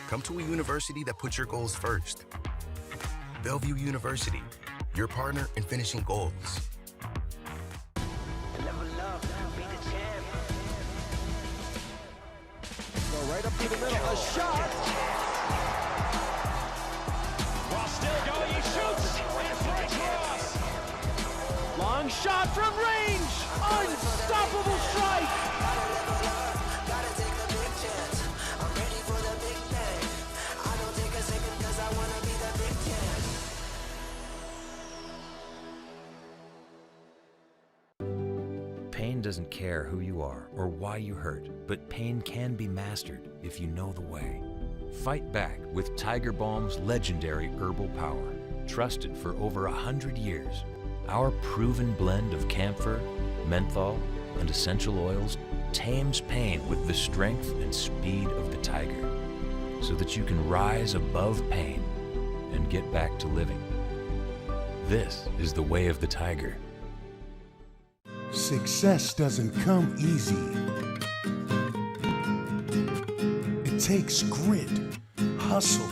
S9: Come to a university that puts your goals first. Bellevue University, your partner in finishing goals.
S8: Go right up through the middle, a shot! While still going, he shoots! And for a cross! Long shot from range! Unstoppable strike!
S10: Pain doesn't care who you are or why you hurt, but pain can be mastered if you know the way. Fight back with Tiger Balm's legendary herbal power. Trusted for over 100 years, our proven blend of camphor, menthol, and essential oils tames pain with the strength and speed of the tiger, so that you can rise above pain and get back to living. This is the way of the tiger.
S11: Success doesn't come easy. It takes grit, hustle,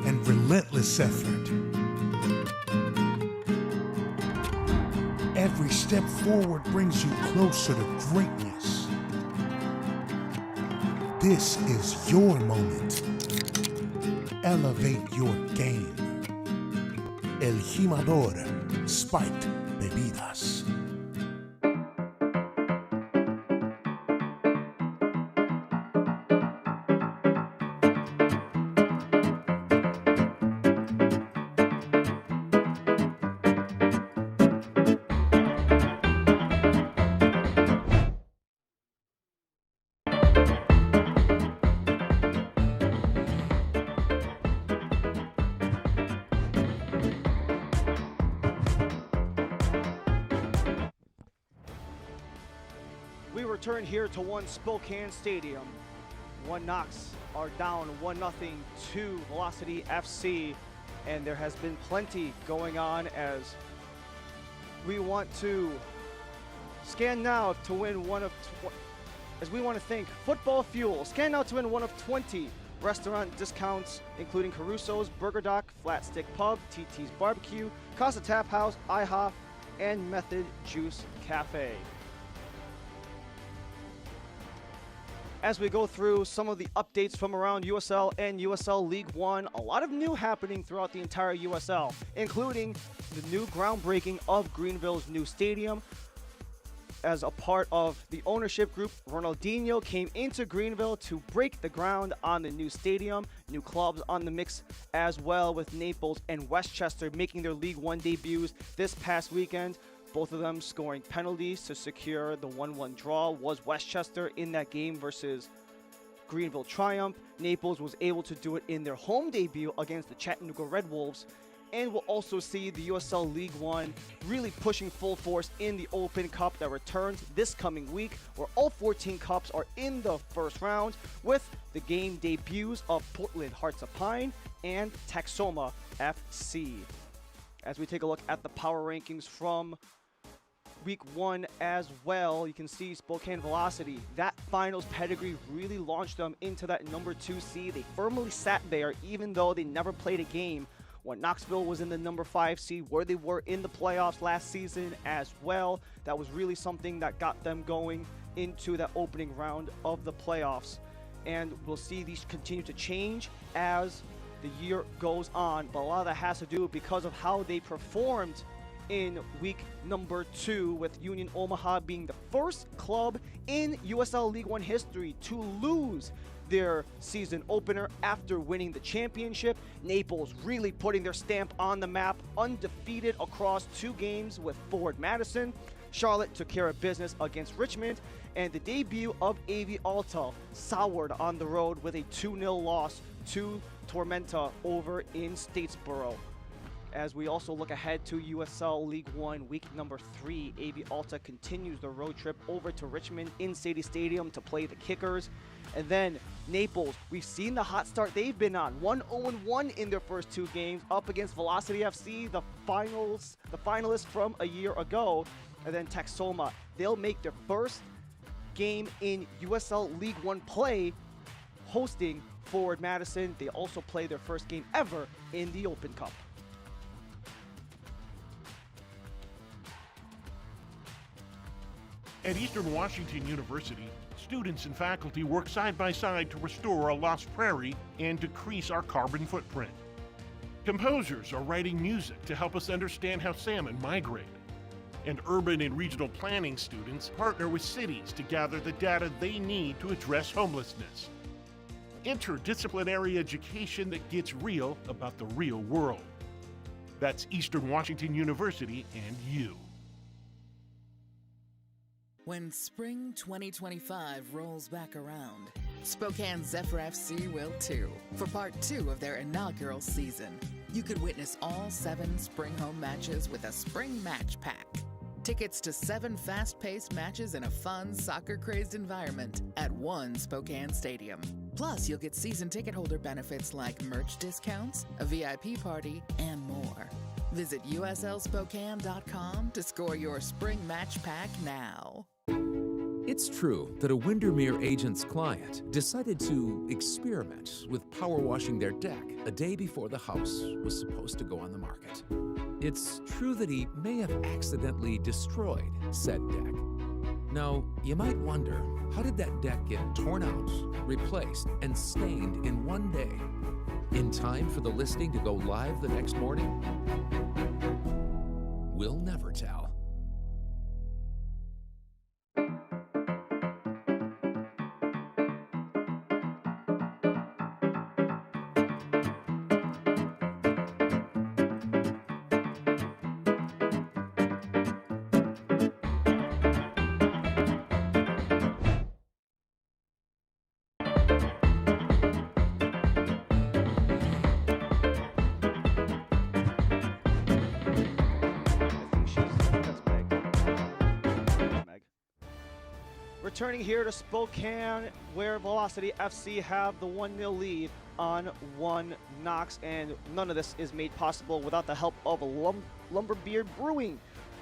S11: and relentless effort. Every step forward brings you closer to greatness. This is your moment. Elevate your game. El Jimador Spiked Bebidas.
S1: We return here to One Spokane Stadium. One Knox are down 1-0 to Velocity FC, and there has been plenty going on as we want to scan now to win as we want to thank Football Fuel. Scan now to win one of 20 restaurant discounts, including Caruso's Burger Dock, Flat Stick Pub, TT's Barbecue, Casa Tap House, IHOP, and Method Juice Cafe. As we go through some of the updates from around USL and USL League One, a lot of new happening throughout the entire USL, including the new groundbreaking of Greenville's new stadium. As a part of the ownership group, Ronaldinho came into Greenville to break the ground on the new stadium. New clubs on the mix as well, with Naples and Westchester making their League One debuts this past weekend. both of them scoring penalties to secure the 1-1 draw. Was Westchester in that game versus Greenville Triumph. Naples was able to do it in their home debut against the Chattanooga Red Wolves. And we'll also see the USL League One really pushing full force in the Open Cup that returns this coming week, where all 14 cups are in the first round, with the game debuts of Portland Hearts of Pine and Texoma FC. As we take a look at the power rankings from Week 1 as well, you can see Spokane Velocity. That finals pedigree really launched them into that number 2 seed. They firmly sat there even though they never played a game when Knoxville was in the number 5 seed, where they were in the playoffs last season as well. That was really something that got them going into that opening round of the playoffs. And we'll see these continue to change as the year goes on, but a lot of that has to do because of how they performed in week number 2, with Union Omaha being the first club in USL League One history to lose their season opener after winning the championship. Naples really putting their stamp on the map, undefeated across 2 games with Forward Madison. Charlotte took care of business against Richmond, and the debut of AV Alta soured on the road with a 2-0 loss to Tormenta over in Statesboro. As we also look ahead to USL League One week number 3, AV Alta continues the road trip over to Richmond in Sadie Stadium to play the Kickers. And then Naples, we've seen the hot start they've been on, 1-0-1 in their first 2 games up against Velocity FC, the finalists from a year ago. And then Texoma, they'll make their first game in USL League One play hosting Forward Madison. They also play their first game ever in the Open Cup.
S3: At Eastern Washington University, students and faculty work side by side to restore a lost prairie and decrease our carbon footprint. Composers are writing music to help us understand how salmon migrate. And urban and regional planning students partner with cities to gather the data they need to address homelessness. Interdisciplinary education that gets real about the real world. That's Eastern Washington University and you.
S4: When spring 2025 rolls back around, Spokane Zephyr FC will too, for part 2 of their inaugural season. You could witness all 7 spring home matches with a spring match pack. Tickets to 7 fast-paced matches in a fun, soccer-crazed environment at one Spokane stadium. Plus, you'll get season ticket holder benefits like merch discounts, a VIP party, and more. Visit uslspokane.com to score your spring match pack now.
S7: It's true that a Windermere agent's client decided to experiment with power washing their deck a day before the house was supposed to go on the market. It's true that he may have accidentally destroyed said deck. Now, you might wonder, how did that deck get torn out, replaced, and stained in one day, in time for the listing to go live the next morning? We'll never tell.
S1: Returning here to Spokane, where Velocity FC have the 1-0 lead on 1 Knox, and none of this is made possible without the help of Lumberbeard Brewing.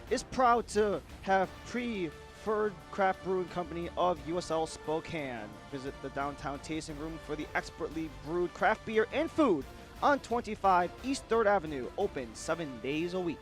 S1: Is proud to have preferred craft brewing company of USL Spokane. Visit the downtown tasting room for the expertly brewed craft beer and food on 25 East 3rd Avenue, open 7 days a week.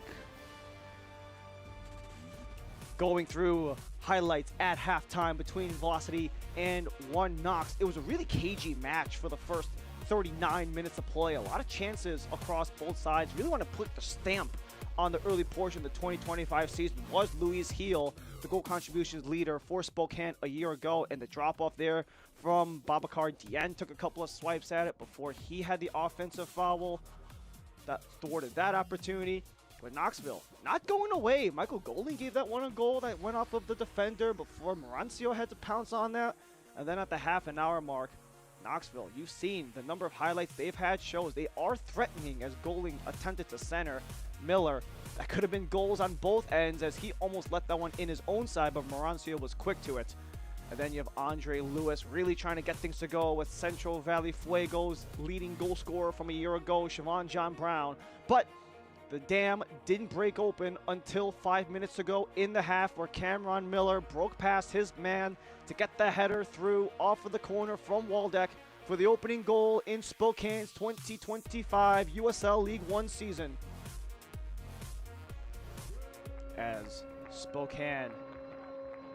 S1: Going through highlights at halftime between Velocity and 1 Knox. It was a really cagey match for the first 39 minutes of play. A lot of chances across both sides. Really want to put the stamp on the early portion of the 2025 season was Luis Heel, the goal contributions leader for Spokane a year ago, and the drop-off there from Babacar Dieng took a couple of swipes at it before he had the offensive foul that thwarted that opportunity. But Knoxville not going away. Michael Golding gave that one a goal that went off of the defender before Marancio had to pounce on that. And then at the half-an-hour mark, Knoxville, you've seen the number of highlights they've had shows they are threatening as Golding attempted to center Miller. That could have been goals on both ends as he almost let that one in his own side, but Marancio was quick to it. And then you have Andre Lewis really trying to get things to go with Central Valley Fuego's leading goal scorer from a year ago, Siobhan John Brown. But the dam didn't break open until 5 minutes ago in the half, where Cameron Miller broke past his man to get the header through off of the corner from Waldeck for the opening goal in Spokane's 2025 USL League One season. As Spokane,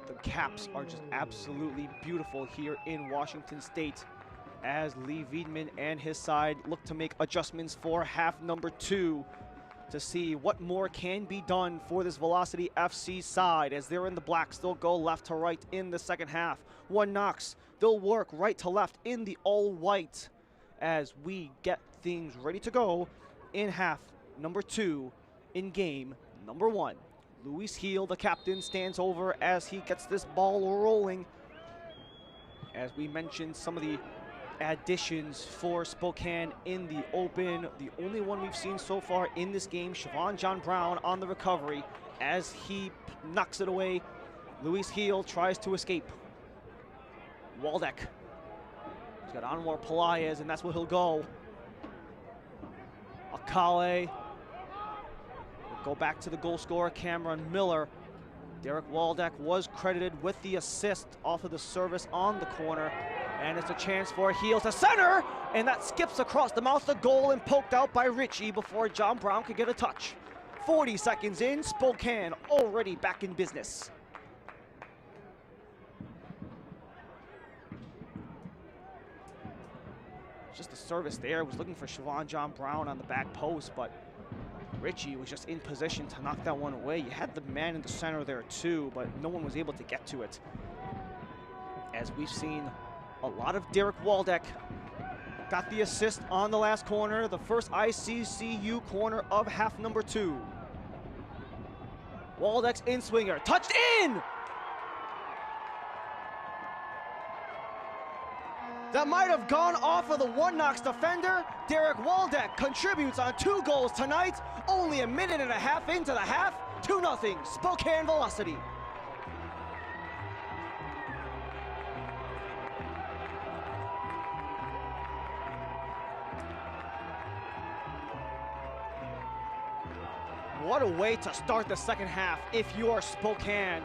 S1: the caps are just absolutely beautiful here in Washington State, as Lee Wiedemann and his side look to make adjustments for half number 2 to see what more can be done for this Velocity FC side, as they're in the blacks. They'll go left to right in the second half. One Knox, they'll work right to left in the all-white as we get things ready to go in half number 2 in game number 1. Luis Heel, the captain, stands over as he gets this ball rolling. As we mentioned, some of the additions for Spokane in the open. The only one we've seen so far in this game, Siobhan John Brown on the recovery as he knocks it away. Luis Heel tries to escape. Waldeck. He's got Anwar Pelaez, and that's where he'll go. Akale. We'll go back to the goal scorer, Cameron Miller. Derek Waldeck was credited with the assist off of the service on the corner. And it's a chance for Heel to center, and that skips across the mouth of the goal and poked out by Ritchie before John Brown could get a touch. 40 seconds in, Spokane already back in business. Just the service there, was looking for Siobhan John Brown on the back post, but Ritchie was just in position to knock that one away. You had the man in the center there too, but no one was able to get to it. As we've seen a lot of Derek Waldeck. Got the assist on the last corner, the first ICCU corner of half number 2. Waldeck's in-swinger, touched in! That might have gone off of the One Knox defender. Derek Waldeck contributes on 2 goals tonight. Only a minute and a half into the half. 2-0, Spokane Velocity. What a way to start the second half if you are Spokane.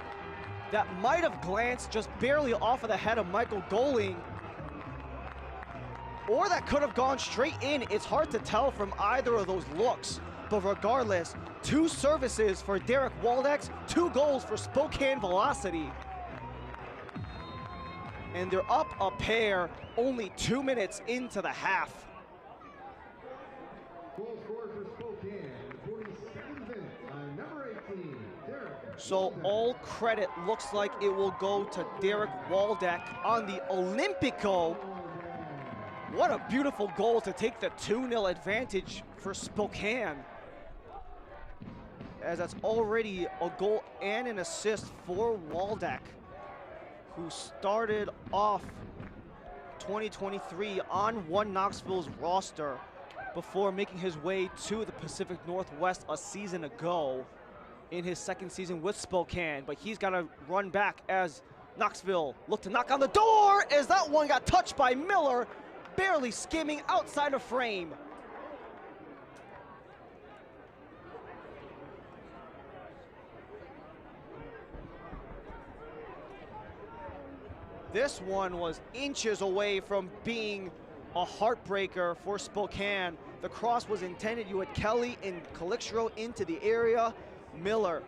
S1: That might have glanced just barely off of the head of Michael Golding, or that could have gone straight in. It's hard to tell from either of those looks. But regardless, 2 services for Derek Waldeck, 2 goals for Spokane Velocity. And they're up a pair only 2 minutes into the half.
S6: Goal scorer for Spokane, 47th minute, number 18, Derek.
S1: So all credit looks like it will go to Derek Waldeck on the Olympico. What a beautiful goal to take the 2-0 advantage for Spokane, as that's already a goal and an assist for Waldeck, who started off 2023 on One Knoxville's roster before making his way to the Pacific Northwest a season ago in his second season with Spokane. But he's got to run back as Knoxville look to knock on the door, as that one got touched by Miller, barely skimming outside of frame. This one was inches away from being a heartbreaker for Spokane. The cross was intended. You had Kelly and Calixtro into the area. Miller,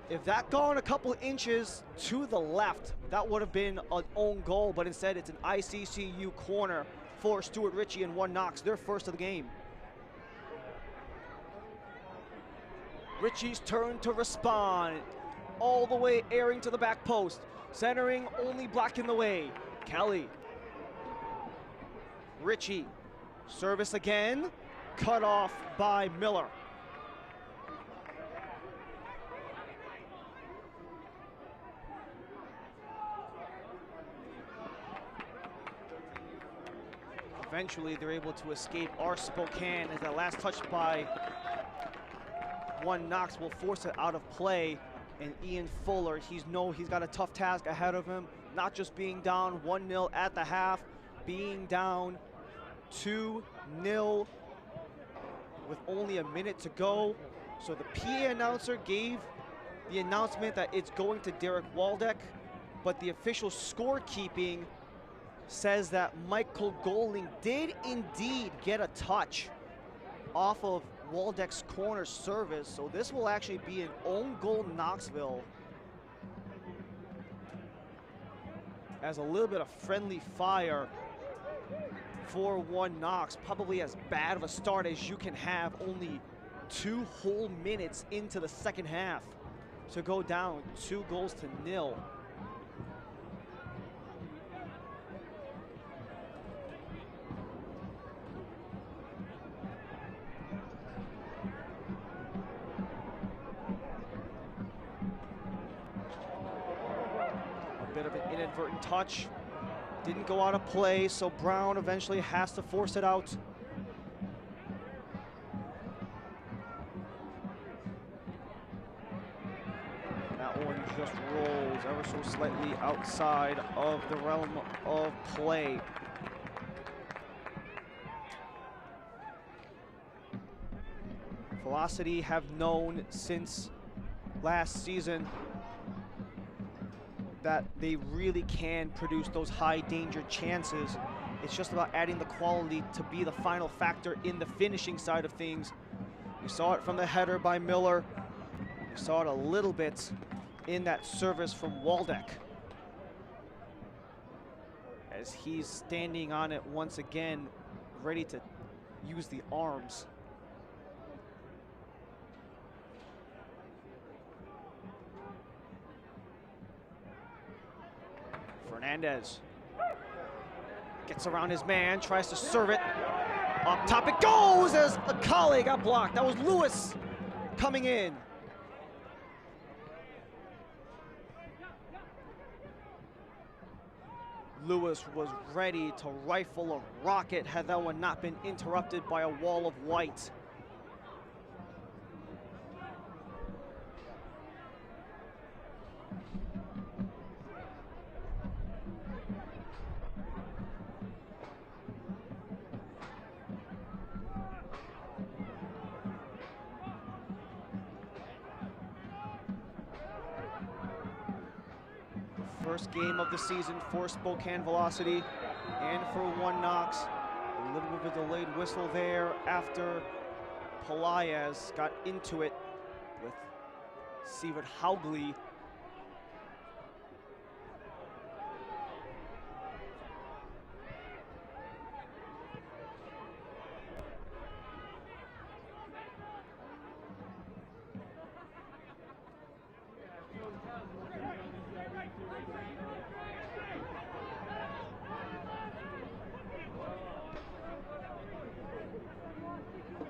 S1: if that gone a couple inches to the left, that would have been an own goal, but instead it's an ICCU corner for Stuart Ritchie and One Knox, their first of the game. Ritchie's turn to respond, all the way airing to the back post. Centering, only blocking the way. Kelly. Ritchie. Service again. Cut off by Miller. Eventually, they're able to escape our Spokane as that last touch by one Knox will force it out of play. And Ian Fuller, he's got a tough task ahead of him, not just being down 1-0 at the half, being down 2-0 with only a minute to go. So the PA announcer gave the announcement that it's going to Derek Waldeck, but the official scorekeeping says that Michael Golding did indeed get a touch off of Waldeck's corner service, so this will actually be an own goal Knoxville, as a little bit of friendly fire for one Knox. Probably as bad of a start as you can have, only 2 whole minutes into the second half to go down 2-0. Bit of an inadvertent touch. Didn't go out of play, so Brown eventually has to force it out. That one just rolls ever so slightly outside of the realm of play. Velocity have known since last season that they really can produce those high danger chances. It's just about adding the quality to be the final factor in the finishing side of things. We saw it from the header by Miller. We saw it a little bit in that service from Waldeck, as he's standing on it once again, ready to use the arms. Fernandez gets around his man, tries to serve it. Up top it goes as a colleague got blocked. That was Lewis coming in. Lewis was ready to rifle a rocket had that one not been interrupted by a wall of white. First game of the season for Spokane Velocity and for one Knox. A little bit of a delayed whistle there after Pelaez got into it with Sievert Haugli.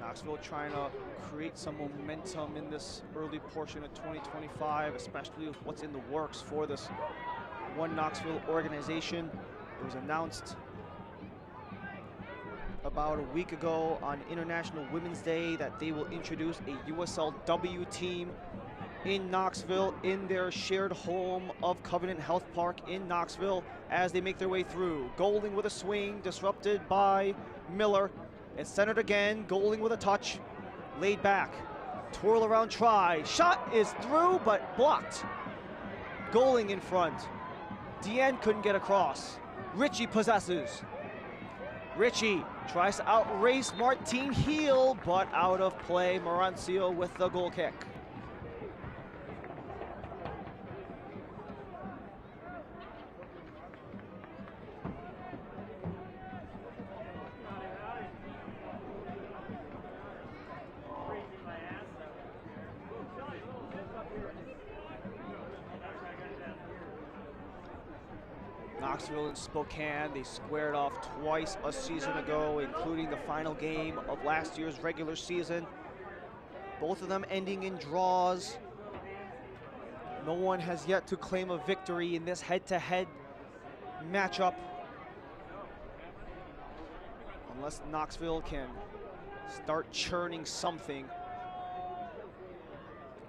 S1: Knoxville trying to create some momentum in this early portion of 2025, especially with what's in the works for this one Knoxville organization. It was announced about a week ago on International Women's Day that they will introduce a USLW team in Knoxville in their shared home of Covenant Health Park in Knoxville as they make their way through. Golding with a swing, disrupted by Miller. It's centered again, Golding with a touch, laid back, twirl around try, shot is through but blocked. Golding in front, Deanne couldn't get across. Ritchie possesses. Ritchie tries to outrace Martine Heel, but out of play. Marancio with the goal kick. Knoxville and Spokane, they squared off twice a season ago, including the final game of last year's regular season. Both of them ending in draws. No one has yet to claim a victory in this head-to-head matchup. unless Knoxville can start churning something,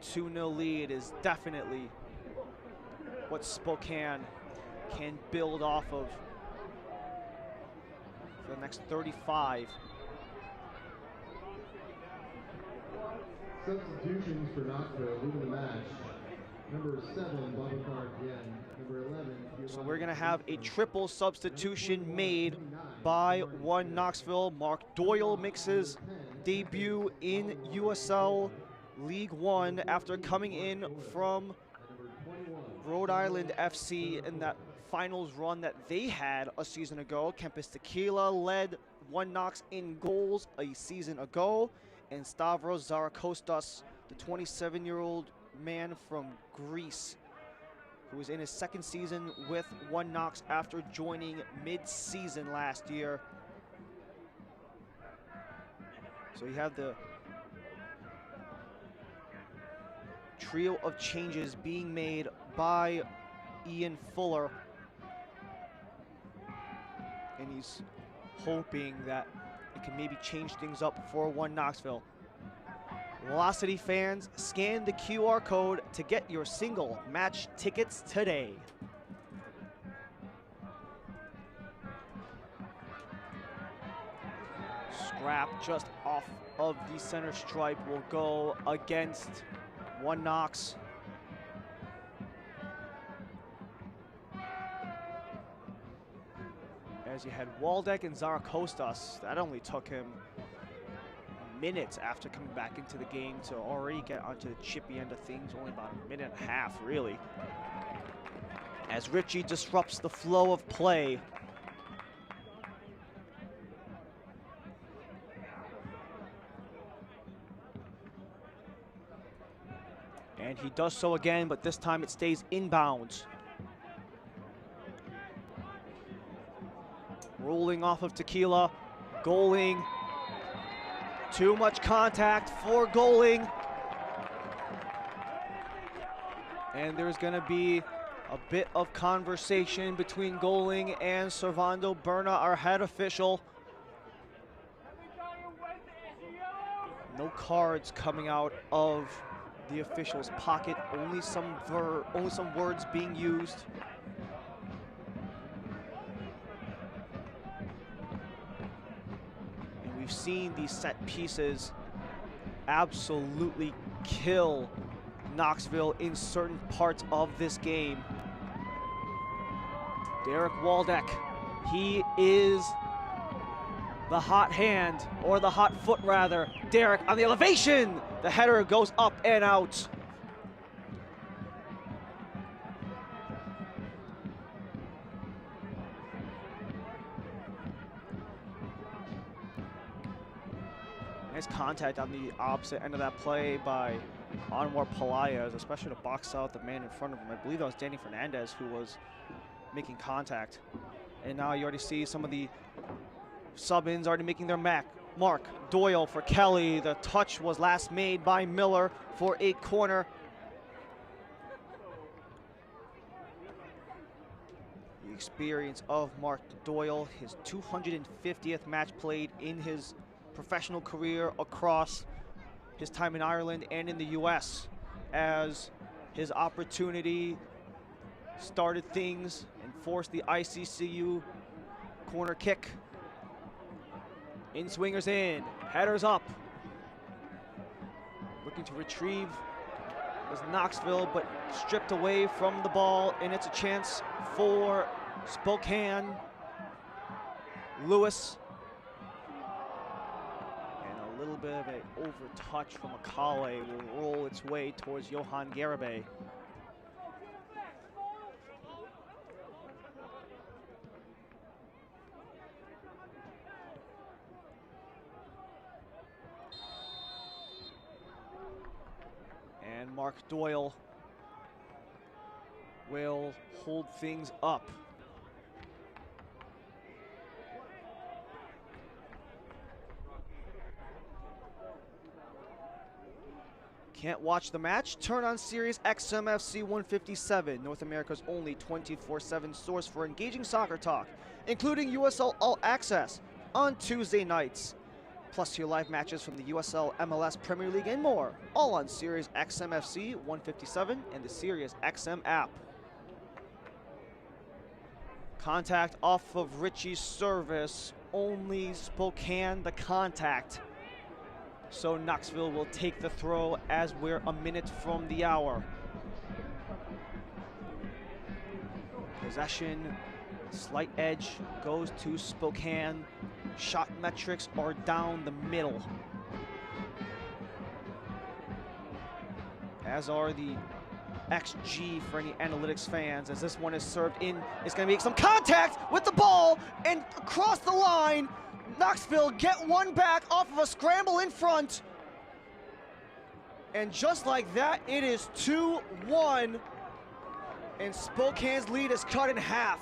S1: 2-0 lead is definitely what Spokane can build off of for the next 35.
S6: Substitutions for Knoxville, leaving the match. Number 7, Babacar again. Number 11.
S1: So we're gonna have a triple substitution made by one Knoxville. Mark Doyle makes his debut in USL League One after coming in from Rhode Island FC in that finals run that they had a season ago. Kempis Tequila led One Knox in goals a season ago, and Stavros Zarakostas, the 27-year-old man from Greece, who was in his second season with One Knox after joining mid-season last year. So you have the trio of changes being made by Ian Fuller, and he's hoping that it can maybe change things up for One Knoxville. Velocity fans, scan the QR code to get your single match tickets today. Scrap just off of the center stripe will go against One Knox. As you had Waldeck and Zarakostas, that only took him minutes after coming back into the game to already get onto the chippy end of things, only about a minute and a half, really. As Richie disrupts the flow of play. And he does so again, but this time it stays inbounds. Rolling off of Tequila, goaling. Too much contact for goaling. And there's gonna be a bit of conversation between goaling and Servando Berna, our head official. No cards coming out of the official's pocket, only some words being used. And we've seen these set pieces absolutely kill Knoxville in certain parts of this game. Derek Waldeck, he is the hot hand, or the hot foot rather. Derek on the elevation. The header goes up and out. Nice contact on the opposite end of that play by Anwar Pelaez, especially to box out the man in front of him. I believe that was Danny Fernandez who was making contact. And now you already see some of the sub-ins already making their mark. Doyle for Kelly. The touch was last made by Miller for a corner. The experience of Mark Doyle, his 250th match played in his professional career across his time in Ireland and in the US, as his opportunity started things and forced the ICCU corner kick. In swingers in, headers up. Looking to retrieve was Knoxville, but stripped away from the ball, and it's a chance for Spokane. Lewis. And a little bit of an over-touch from Akale will roll its way towards Johan Garibay. And Mark Doyle will hold things up. Can't watch the match? Turn on Sirius XM FC 157, North America's only 24/7 source for engaging soccer talk, including USL All Access, on Tuesday nights. Plus your live matches from the USL MLS Premier League and more, all on Sirius XM FC 157 and the Sirius XM app. Contact off of Richie's service, only Spokane the contact. So Knoxville will take the throw as we're a minute from the hour. Possession, slight edge goes to Spokane. Shot metrics are down the middle, as are the XG for any analytics fans, as this one is served in. It's going to make some contact with the ball and across the line. Knoxville get one back off of a scramble in front. And just like that, it is 2-1, and Spokane's lead is cut in half.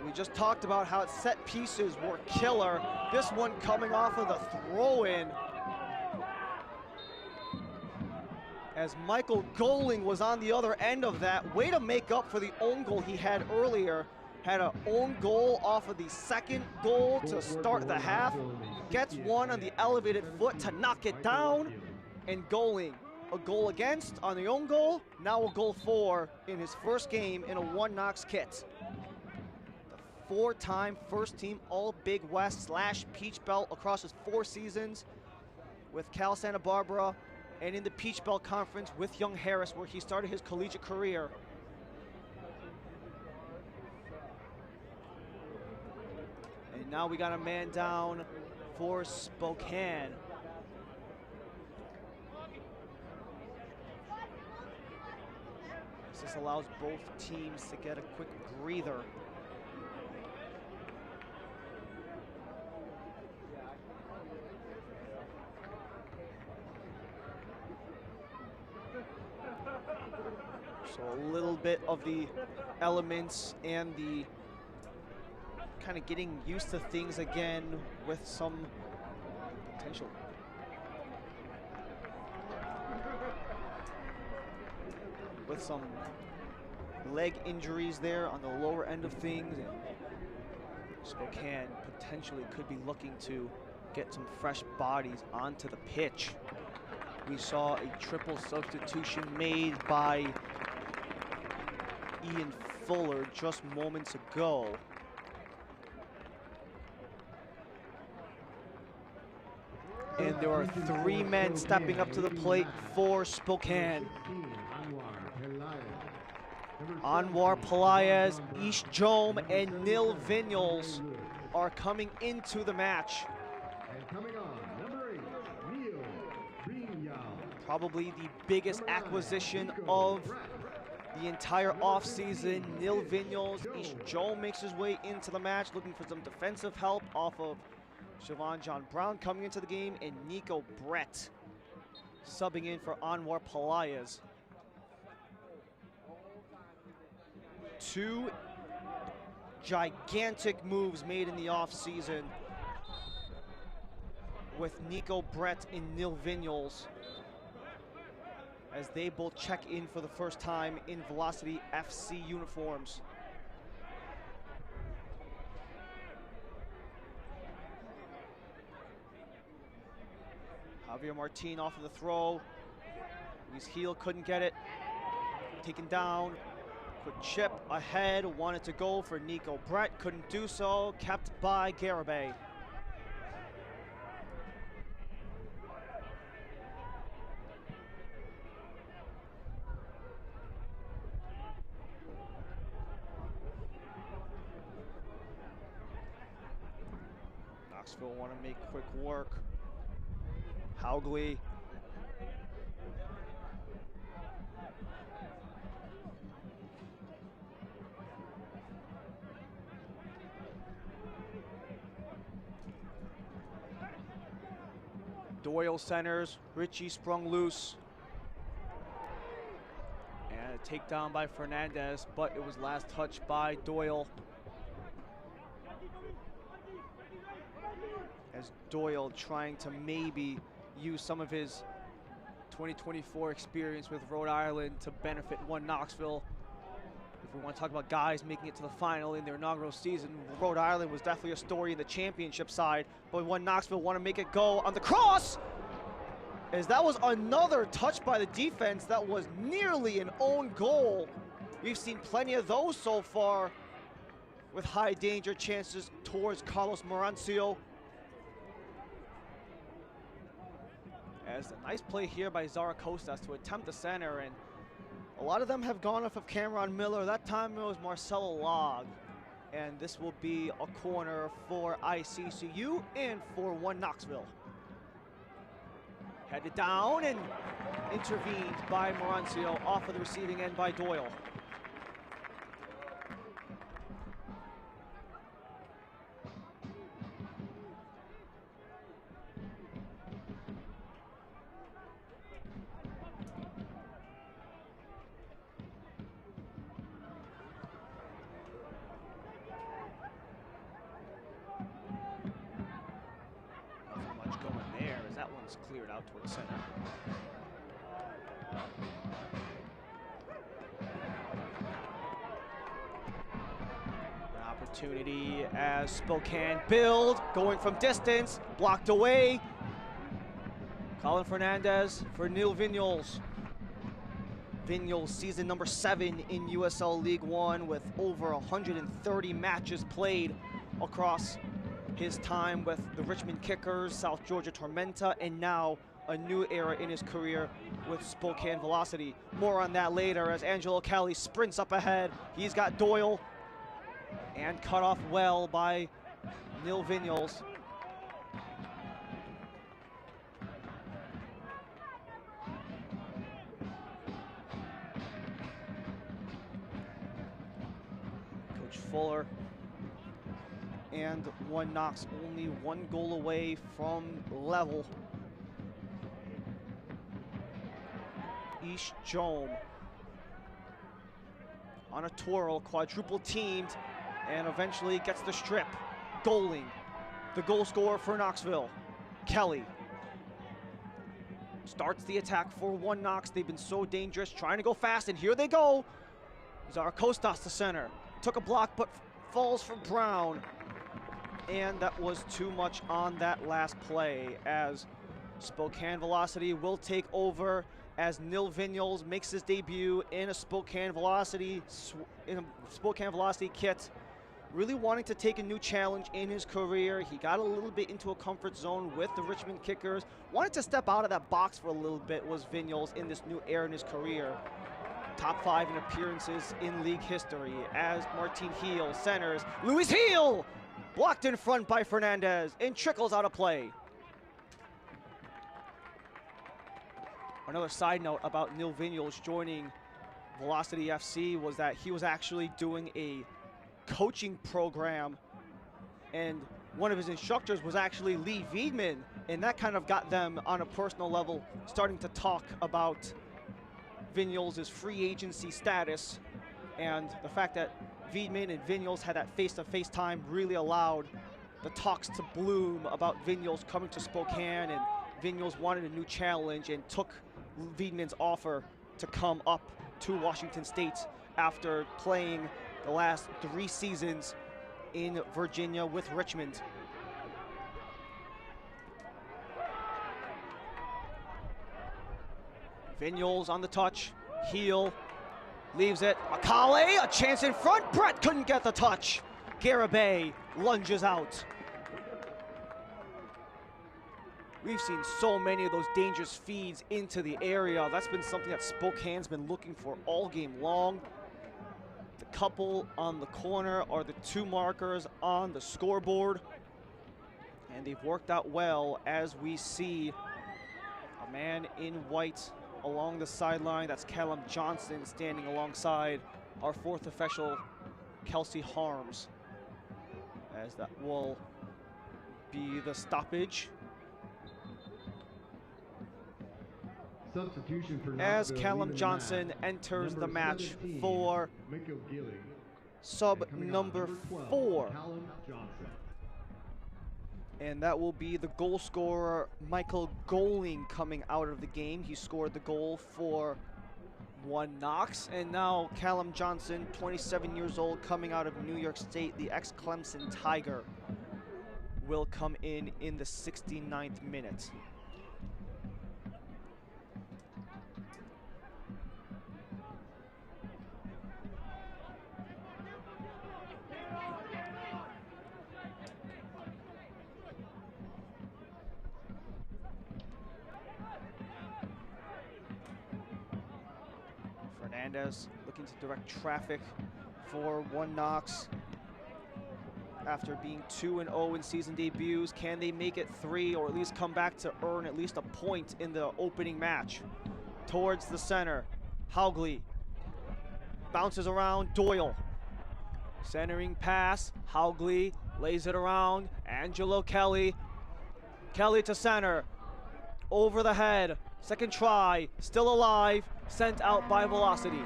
S1: We just talked about how set pieces were killer. This one coming off of the throw-in, as Michael Goling was on the other end of that. Way to make up for the own goal he had earlier. Had an own goal off of the second goal to start the half. Gets one on the elevated foot to knock it down. And Goling, a goal against on the own goal, now a goal for in his first game in a One Knox kit. The four-time first-team All-Big West / Peach Belt across his 4 seasons with Cal Santa Barbara, and in the Peach Belt Conference with Young Harris, where he started his collegiate career. And now we got a man down for Spokane. This allows both teams to get a quick breather. So a little bit of the elements and the kind of getting used to things again with some potential. With some leg injuries there on the lower end of things. And Spokane potentially could be looking to get some fresh bodies onto the pitch. We saw a triple substitution made by Ian Fuller just moments ago. And there are 3 men stepping up to the plate for Spokane. Anwar Pelaez, Ish Jome, and Nil Vignoles are coming into the match. Probably the biggest acquisition of the entire offseason. Nil Vignoles, Ish Jome makes his way into the match, looking for some defensive help off of Siobhan John Brown coming into the game, and Nico Brett subbing in for Anwar Pelaez. 2 gigantic moves made in the offseason with Nico Brett and Nil Vignoles, as they both check in for the first time in Velocity FC uniforms. Javier Martin off of the throw. Luis Heel couldn't get it. Taken down. Quick chip ahead. Wanted to go for Nico Brett. Couldn't do so. Kept by Garibay. Knoxville want to make quick work. Haugley. Doyle centers. Richie sprung loose. And a takedown by Fernandez, but it was last touched by Doyle. As Doyle trying to maybe use some of his 2024 experience with Rhode Island to benefit One Knoxville. If we want to talk about guys making it to the final in their inaugural season, Rhode Island was definitely a story in the championship side, but when Knoxville want to make it go on the cross, as that was another touch by the defense that was nearly an own goal. We've seen plenty of those so far with high danger chances towards Carlos Morancio. As a nice play here by Zaracostas to attempt the center, and a lot of them have gone off of Cameron Miller. That time it was Marcelo Log. And this will be a corner for ICCU and for one Knoxville. Headed down and intervened by Morancio off of the receiving end by Doyle. Cleared out toward the center. An opportunity as Spokane build, going from distance, blocked away. Colin Fernandez for Neil Vignoles. Vignoles, season number 7 in USL League One with over 130 matches played across his time with the Richmond Kickers, South Georgia Tormenta, and now a new era in his career with Spokane Velocity. More on that later as Angelo Kelly sprints up ahead. He's got Doyle and cut off well by Neil Vignoles. Coach Fuller and one Knox only 1 goal away from level. East Jome on a twirl, quadruple teamed, and eventually gets the strip. Goaling, the goal scorer for Knoxville, Kelly. Starts the attack for one Knox. They've been so dangerous, trying to go fast, and here they go. Zaracostas to center. Took a block, but falls for Brown. And that was too much on that last play as Spokane Velocity will take over as Neil Vignoles makes his debut in a Spokane Velocity kit. Really wanting to take a new challenge in his career. He got a little bit into a comfort zone with the Richmond Kickers. Wanted to step out of that box for a little bit was Vignoles in this new era in his career. Top 5 in appearances in league history as Martin Heel centers. Luis Heel! Blocked in front by Fernandez and trickles out of play. Another side note about Neil Vignoles joining Velocity FC was that he was actually doing a coaching program, and one of his instructors was actually Lee Wiedemann, and that kind of got them on a personal level starting to talk about Vignoles' free agency status, and the fact that Wiedemann and Vignoles had that face-to-face time really allowed the talks to bloom about Vignoles coming to Spokane, and Vignoles wanted a new challenge and took Wiedemann's offer to come up to Washington State after playing the last 3 seasons in Virginia with Richmond. Vignoles on the touch, Heel leaves it. Akale, a chance in front. Brett couldn't get the touch. Garibay lunges out. We've seen so many of those dangerous feeds into the area. That's been something that Spokane's been looking for all game long. The couple on the corner are the 2 markers on the scoreboard. And they've worked out well as we see a man in white along the sideline. That's Callum Johnson standing alongside our 4th official, Kelsey Harms. As that will be the stoppage.
S6: Substitution for
S1: as
S6: Knoxville,
S1: Callum Johnson enters the match
S6: 17,
S1: for sub number 4.
S6: Callum Johnson.
S1: And that will be the goal scorer, Michael Goaling, coming out of the game. He scored the goal for 1 Knox, and now Callum Johnson, 27 years old, coming out of New York State, the ex-Clemson Tiger, will come in the 69th minute. Fernandez looking to direct traffic for 1 Knox. After being 2-0 in season debuts, can they make it 3 or at least come back to earn at least a point in the opening match? Towards the center, Haugley bounces around Doyle. Centering pass, Haugley lays it around, Angelo Kelly. Kelly to center, over the head, second try, still alive, sent out by Velocity.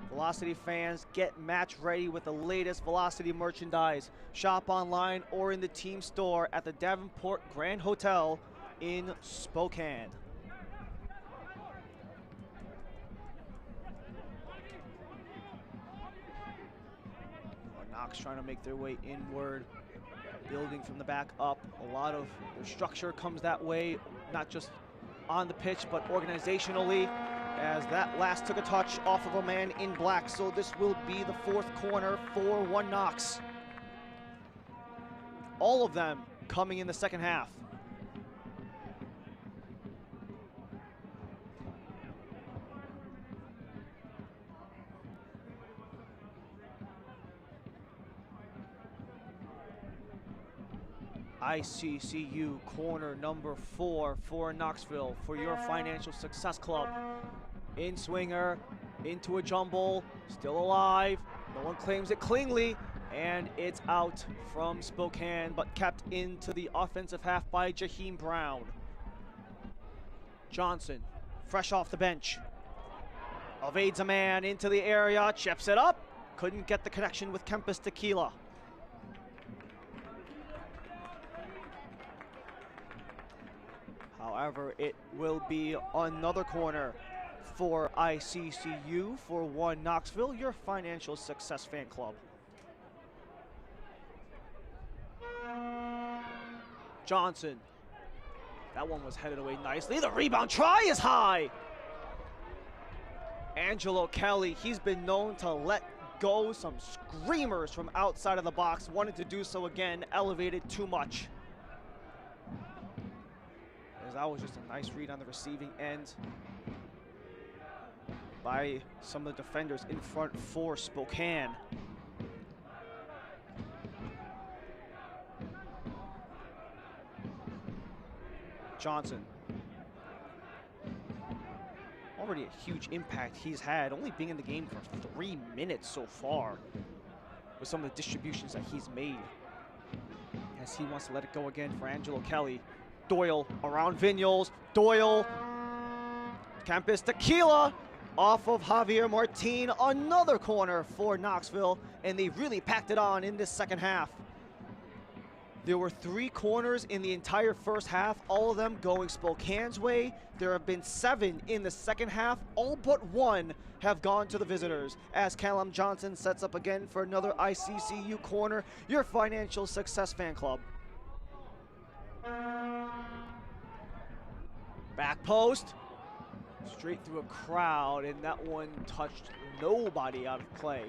S1: Velocity fans, get match ready with the latest Velocity merchandise. Shop online or in the team store at the Davenport Grand Hotel in Spokane. Knox trying to make their way inward, building from the back up. A lot of their structure comes that way, not just on the pitch, but organizationally, as that last took a touch off of a man in black. So this will be the 4th corner for 1 Knox. All of them coming in the second half. ICCU corner number 4 for Knoxville, for your financial success club. In swinger, into a jumble, still alive. No one claims it cleanly, and it's out from Spokane, but kept into the offensive half by Jaheim Brown. Johnson, fresh off the bench, evades a man into the area, chips it up. Couldn't get the connection with Kempis Tequila. However, it will be another corner for ICCU for 1 Knoxville, your financial success fan club. Johnson. That one was headed away nicely. The rebound try is high. Angelo Kelly, he's been known to let go some screamers from outside of the box. Wanted to do so again, elevated too much. That was just a nice read on the receiving end by some of the defenders in front for Spokane. Johnson. Already a huge impact he's had, only being in the game for 3 minutes so far with some of the distributions that he's made. As he wants to let it go again for Angelo Kelly. Doyle around Vignoles. Doyle. Campus Tequila off of Javier Martin. Another corner for Knoxville, and they really packed it on in this second half. There were 3 corners in the entire first half, all of them going Spokane's way. There have been 7 in the second half. All but 1 have gone to the visitors, as Callum Johnson sets up again for another ICCU corner, your financial success fan club. Back post, straight through a crowd, and that one touched nobody out of play.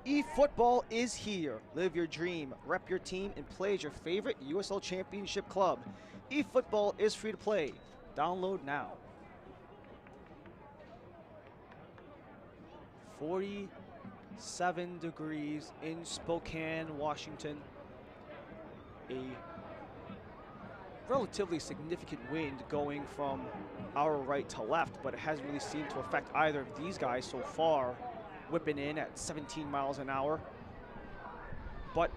S1: eFootball is here. Live your dream, rep your team, and play as your favorite USL Championship club. eFootball is free to play. Download now. 47 degrees in Spokane, Washington. A relatively significant wind going from our right to left, but it hasn't really seemed to affect either of these guys so far, whipping in at 17 miles an hour. But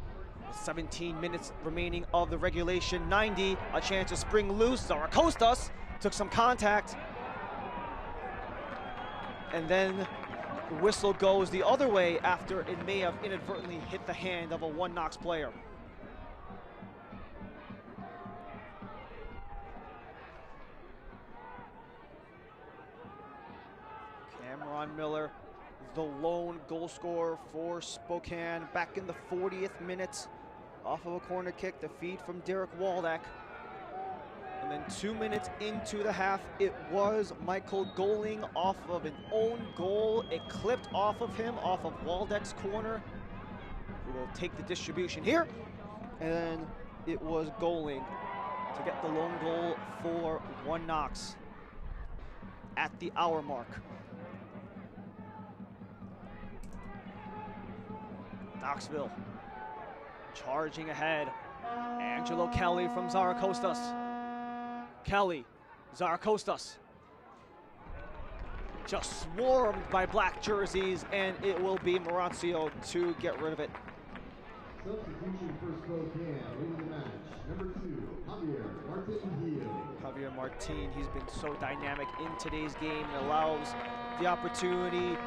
S1: with 17 minutes remaining of the regulation 90, a chance to spring loose. Zaracostas took some contact. And then the whistle goes the other way after it may have inadvertently hit the hand of a One Knox player. Cameron Miller, the lone goal scorer for Spokane, back in the 40th minute off of a corner kick, the feed from Derek Waldeck. And then 2 minutes into the half, it was Michael Goling off of an own goal. It clipped off of him, off of Waldeck's corner, who will take the distribution here. And then it was Goling to get the lone goal for One Knox at the hour mark. Knoxville charging ahead. Angelo Kelly from Zaracostas. Kelly, Zaracostas. Just swarmed by black jerseys, and it will be Marancio to get rid of it.
S6: Substitution for Spokane, leading the match, number 2, Javier Martin.
S1: Javier Martin, he's been so dynamic in today's game and allows the opportunity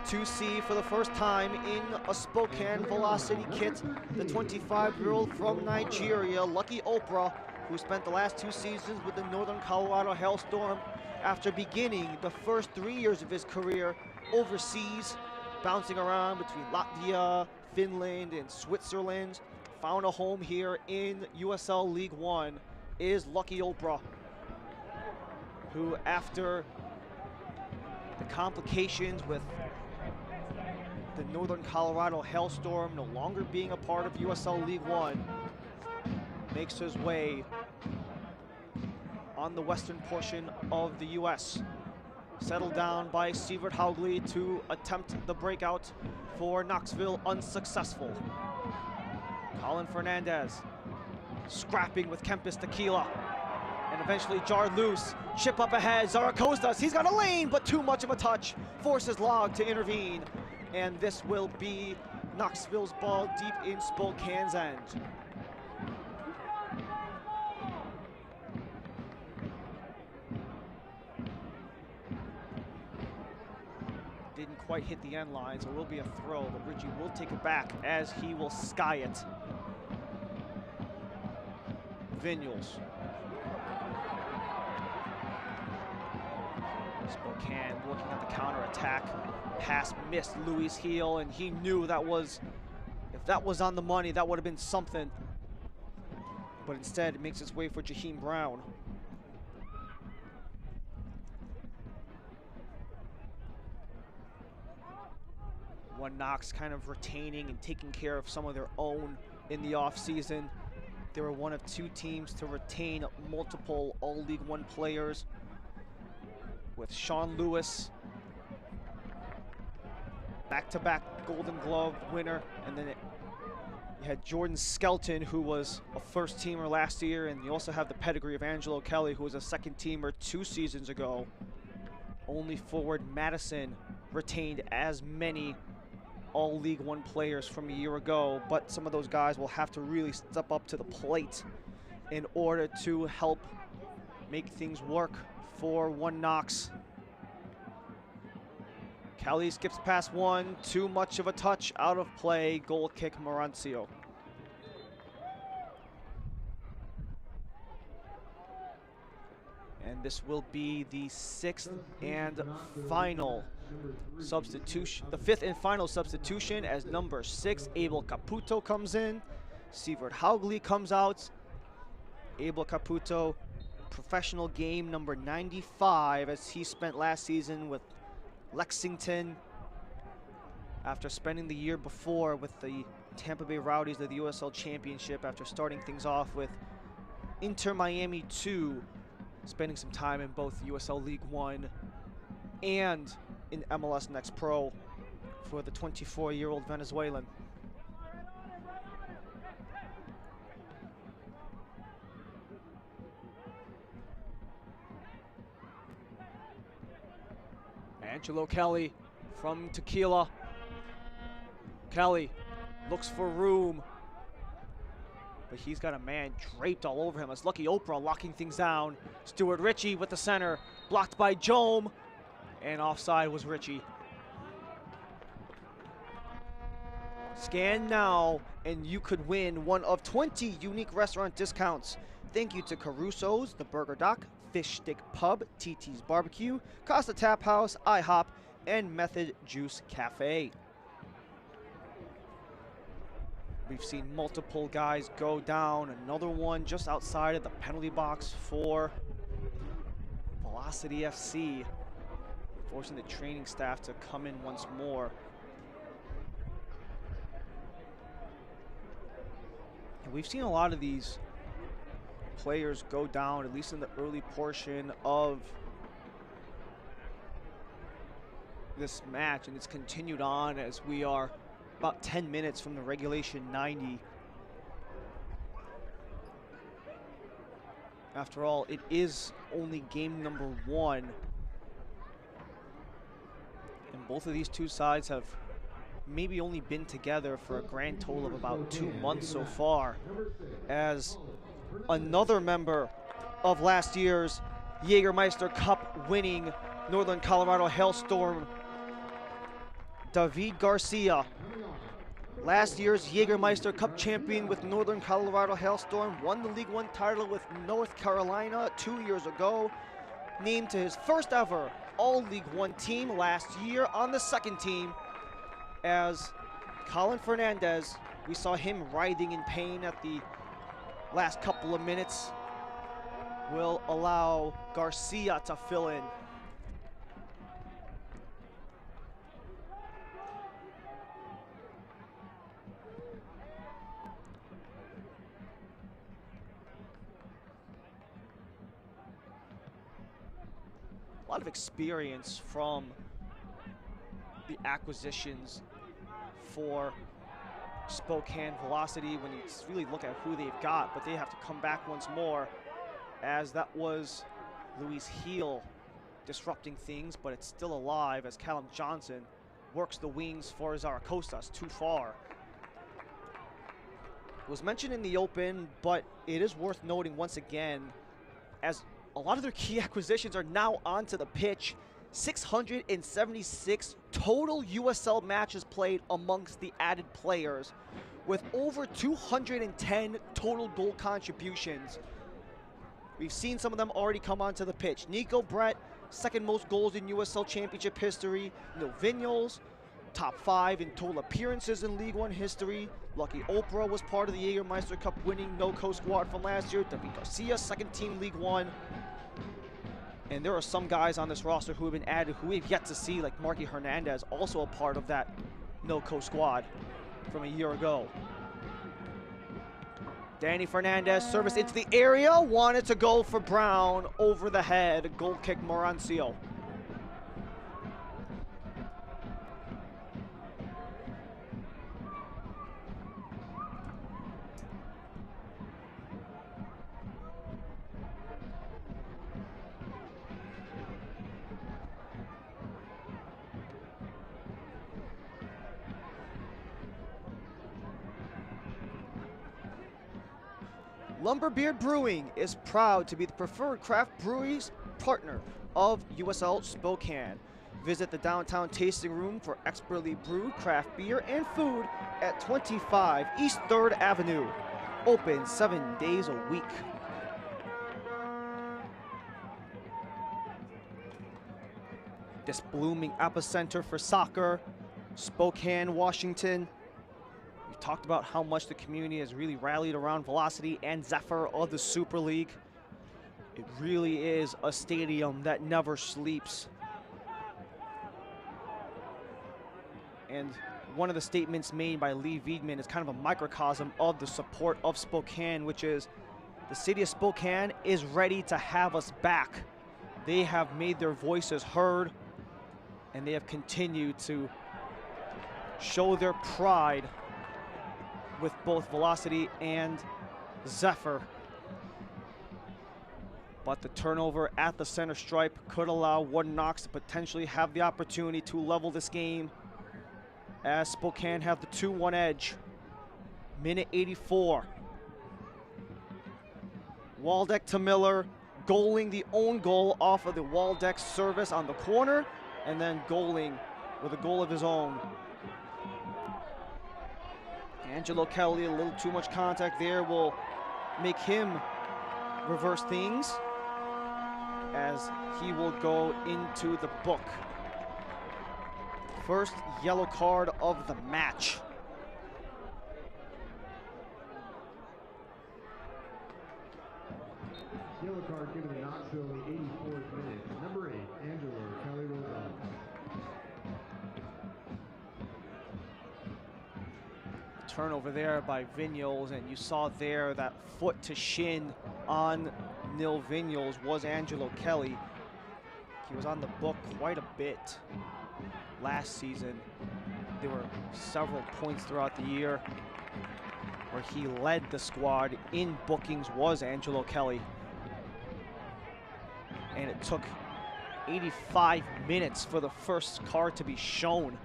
S1: to see for the first time in a Spokane Velocity kit the 25-year-old from Nigeria, Lucky Oprah, who spent the last 2 seasons with the Northern Colorado Hailstorm after beginning the first 3 years of his career overseas, bouncing around between Latvia, Finland, and Switzerland. Found a home here in USL League One is Lucky Oprah, who after the complications with the Northern Colorado Hailstorm no longer being a part of USL League One, makes his way on the western portion of the U.S. Settled down by Sievert Haugli to attempt the breakout for Knoxville, unsuccessful. Colin Fernandez scrapping with Kempis Tequila, and eventually jarred loose. Chip up ahead, Zaracostas, he's got a lane, but too much of a touch. Forces Log to intervene, and this will be Knoxville's ball deep in Spokane's end. Didn't quite hit the end line, so it will be a throw, but Richie will take it back as he will sky it. Vinyals. Spokane working on the counter-attack. Pass missed Louis Heel, and he knew that was, if that was on the money, that would have been something. But instead, it makes its way for Jaheim Brown. One Knox kind of retaining and taking care of some of their own in the offseason. They were one of 2 teams to retain multiple All-League One players, with Sean Lewis, back-to-back Golden Glove winner, and then you had Jordan Skelton, who was a first-teamer last year, and you also have the pedigree of Angelo Kelly, who was a second-teamer 2 seasons ago. Only forward Madison retained as many All-League One players from a year ago, but some of those guys will have to really step up to the plate in order to help make things work for One Knox. Kelly skips past one, too much of a touch, out of play, goal kick Marancio. And this will be the 6th and final substitution, the 5th and final substitution, as number 6, Abel Caputo, comes in. Sievert Haugli comes out. Abel Caputo, professional game number 95, as he spent last season with Lexington after spending the year before with the Tampa Bay Rowdies of the USL Championship, after starting things off with Inter Miami 2, spending some time in both USL League One and in MLS Next Pro for the 24-year-old Venezuelan. Angelo Kelly from Tequila. Kelly looks for room, but he's got a man draped all over him. As Lucky Oprah locking things down. Stuart Ritchie with the center, blocked by Jome. And offside was Richie. Scan now, and you could win one of 20 unique restaurant discounts. Thank you to Caruso's, The Burger Dock, Fish Stick Pub, TT's Barbecue, Costa Tap House, IHOP, and Method Juice Cafe. We've seen multiple guys go down. Another one just outside of the penalty box for Velocity FC, forcing the training staff to come in once more. And we've seen a lot of these players go down, at least in the early portion of this match, and it's continued on as we are about 10 minutes from the regulation 90. After all, it is only game number 1. And both of these two sides have maybe only been together for a grand total of about 2 months so far, as another member of last year's Jägermeister Cup winning Northern Colorado Hailstorm, David Garcia, last year's Jägermeister Cup champion with Northern Colorado Hailstorm, won the League One title with North Carolina 2 years ago, named to his first ever All League One team last year on the second team, as Colin Fernandez, we saw him writhing in pain at the last couple of minutes, will allow Garcia to fill in. A lot of experience from the acquisitions for Spokane Velocity when you really look at who they've got, but they have to come back once more, as that was Luis Heel disrupting things, but it's still alive as Callum Johnson works the wings for Zaracostas too far. It was mentioned in the open, but it is worth noting once again, as a lot of their key acquisitions are now onto the pitch. 676 total USL matches played amongst the added players, with over 210 total goal contributions. We've seen some of them already come onto the pitch. Nico Brett, second most goals in USL Championship history. No Vignoles, top 5 in total appearances in League One history. Lucky Oprah was part of the Jägermeister Cup winning NoCo squad from last year. David Garcia, second team League One. And there are some guys on this roster who have been added who we've yet to see, like Marky Hernandez, also a part of that NoCo squad from a year ago. Danny Fernandez, service into the area, wanted to go for Brown, over the head, goal kick Morancio. Lumberbeard Brewing is proud to be the preferred craft breweries partner of USL Spokane. Visit the downtown tasting room for expertly brewed craft beer and food at 25 East 3rd Avenue. Open 7 days a week. This blooming epicenter for soccer, Spokane, Washington. We've talked about how much the community has really rallied around Velocity and Zephyr of the Super League. It really is a stadium that never sleeps. And one of the statements made by Lee Wiedman is kind of a microcosm of the support of Spokane, which is the city of Spokane is ready to have us back. They have made their voices heard, and they have continued to show their pride with both Velocity and Zephyr. But the turnover at the center stripe could allow Warden Knox to potentially have the opportunity to level this game, as Spokane have the 2-1 edge. Minute 84. Waldeck to Miller, goaling the own goal off of the Waldeck service on the corner, and then goaling with a goal of his own. Angelo Kelly, a little too much contact there will make him reverse things as he will go into the book. First yellow card of the match.
S6: Yellow card given to Knoxville in the 84th minute. Number 8, Angelo Kelly rolled off.
S1: Turnover there by Vignoles, and you saw there that foot to shin on Nil Vignoles was Angelo Kelly. He was on the book quite a bit last season. There were several points throughout the year where he led the squad in bookings was Angelo Kelly. And it took 85 minutes for the first card to be shown,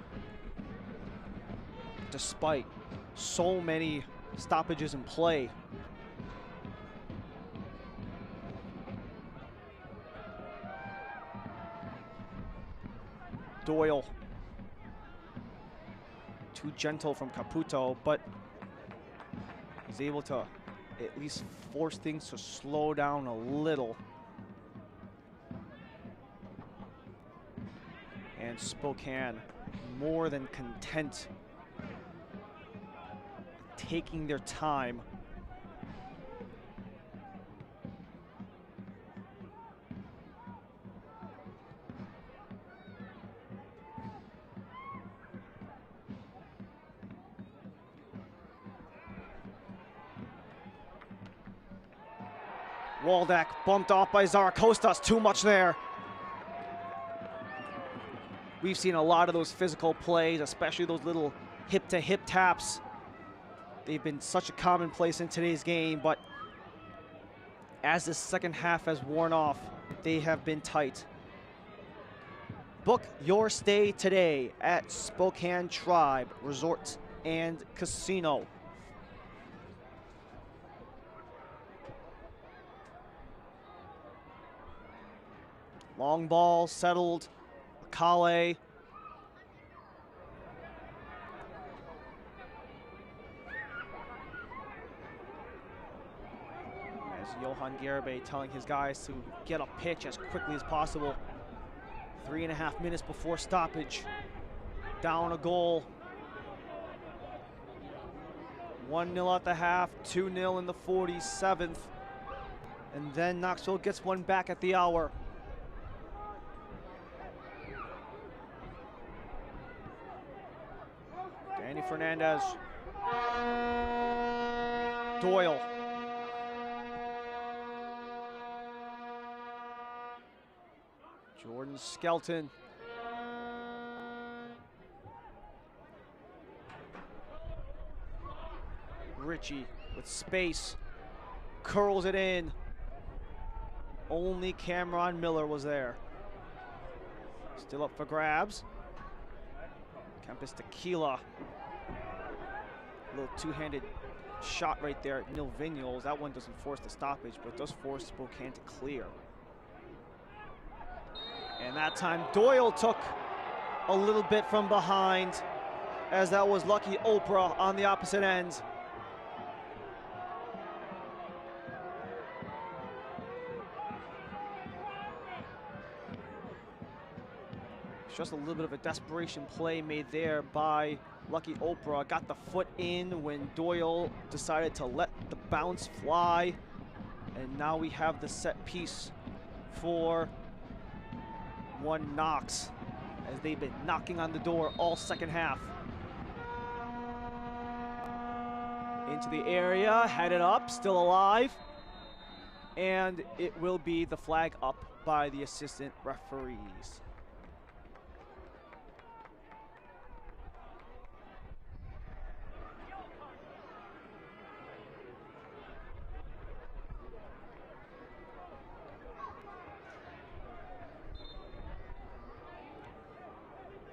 S1: despite so many stoppages in play. Doyle, too gentle from Caputo, but he's able to at least force things to slow down a little. And Spokane more than content, taking their time. Waldeck bumped off by Zarakostas, too much there. We've seen a lot of those physical plays, especially those little hip-to-hip taps. They've been such a commonplace in today's game, but as the second half has worn off, they have been tight. Book your stay today at Spokane Tribe Resort and Casino. Long ball settled. Kale. As Johan Garibay telling his guys to get a pitch as quickly as possible. 3.5 minutes before stoppage. Down a goal. 1-0 at the half, 2-0 in the 47th. And then Knoxville gets one back at the hour. Danny Fernandez. Doyle. Jordan Skelton. Ritchie with space. Curls it in. Only Cameron Miller was there. Still up for grabs. Campus Tequila. A little two-handed shot right there at Nil Vignoles. That one doesn't force the stoppage, but does force Spokane to clear. And that time Doyle took a little bit from behind, as that was Lucky Oprah on the opposite end. Just a little bit of a desperation play made there by Lucky Oprah. Got the foot in when Doyle decided to let the bounce fly. And now we have the set piece for one Knox, as they've been knocking on the door all second half. Into the area, headed up, still alive. And it will be the flag up by the assistant referees.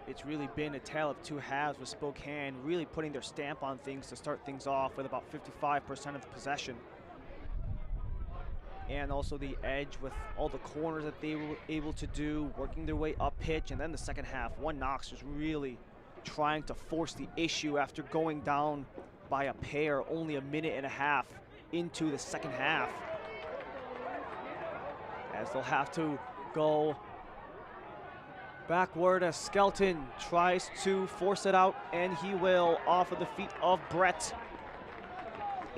S1: It's really been a tale of two halves, with Spokane really putting their stamp on things to start things off with about 55% of the possession. and also the edge with all the corners that they were able to do, working their way up pitch. And then the second half, One Knox was really trying to force the issue after going down by a pair only a minute and a half into the second half, as they'll have to go backward as Skelton tries to force it out, and he will, off of the feet of Brett.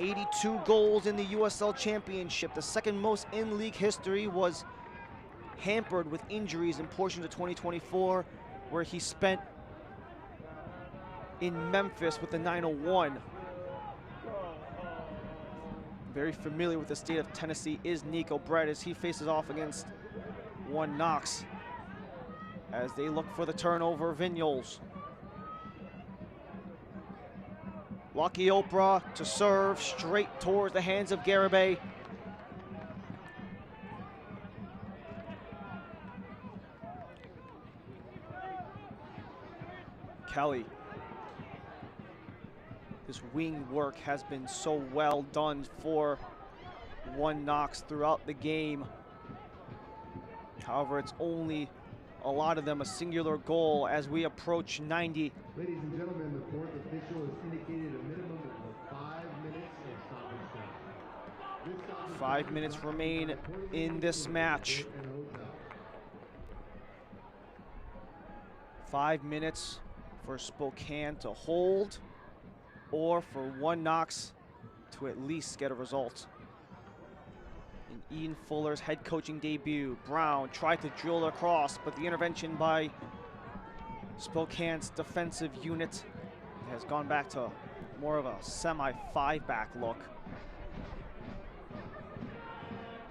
S1: 82 goals in the USL Championship. The second most in league history, was hampered with injuries in portions of 2024, where he spent in Memphis with the 901. Very familiar with the state of Tennessee is Nico Brett as he faces off against One Knox as they look for the turnover. Vignoles. Lucky Oprah to serve straight towards the hands of Garibay. Kelly. This wing work has been so well done for One Knox throughout the game. However, it's only a lot of them a singular goal as we approach 90.
S6: Ladies and gentlemen, the fourth official has indicated a minimum of 5 minutes of stoppage time.
S1: 5 minutes remain in this match. 5 minutes for Spokane to hold, or for One Knox to at least get a result. In Ian Fuller's head coaching debut, Brown tried to drill across, but the intervention by Spokane's defensive unit has gone back to more of a semi-5-back look,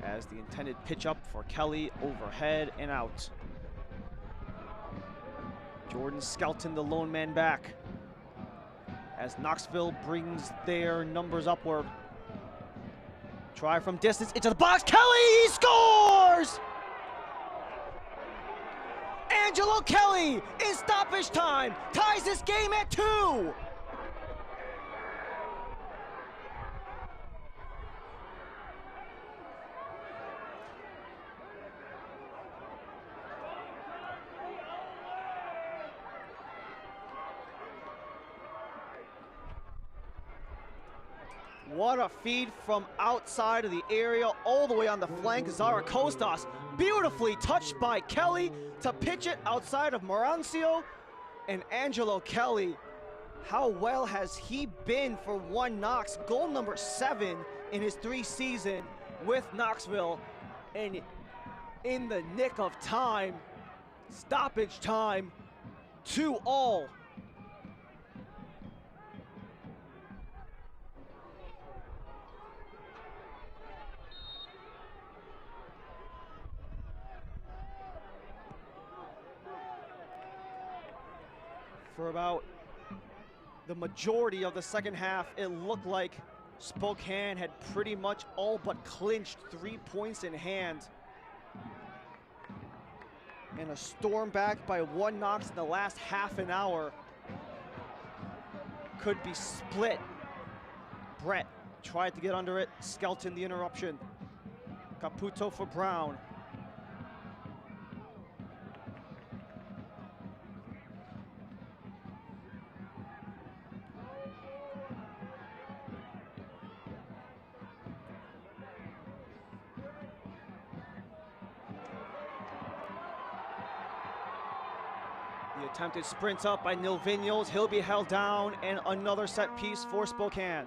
S1: as the intended pitch up for Kelly, overhead and out. Jordan Skelton, the lone man back, as Knoxville brings their numbers upward. Try from distance into the box. Kelly, he scores! Angelo Kelly in stoppage time ties this game at 2. What a feed from outside of the area, all the way on the flank. Zara Kostas, beautifully touched by Kelly to pitch it outside of Marancio. And Angelo Kelly, how well has he been for One Knox? Goal number 7 in his 3 seasons with Knoxville. And in the nick of time, stoppage time, 2-2. For about the majority of the second half, it looked like Spokane had pretty much all but clinched 3 points in hand. And a storm back by One Knox in the last half an hour could be split. Brett tried to get under it. Skelton the interruption. Caputo for Brown. The attempted sprint up by Nil Vignoles. He'll be held down, and another set piece for Spokane.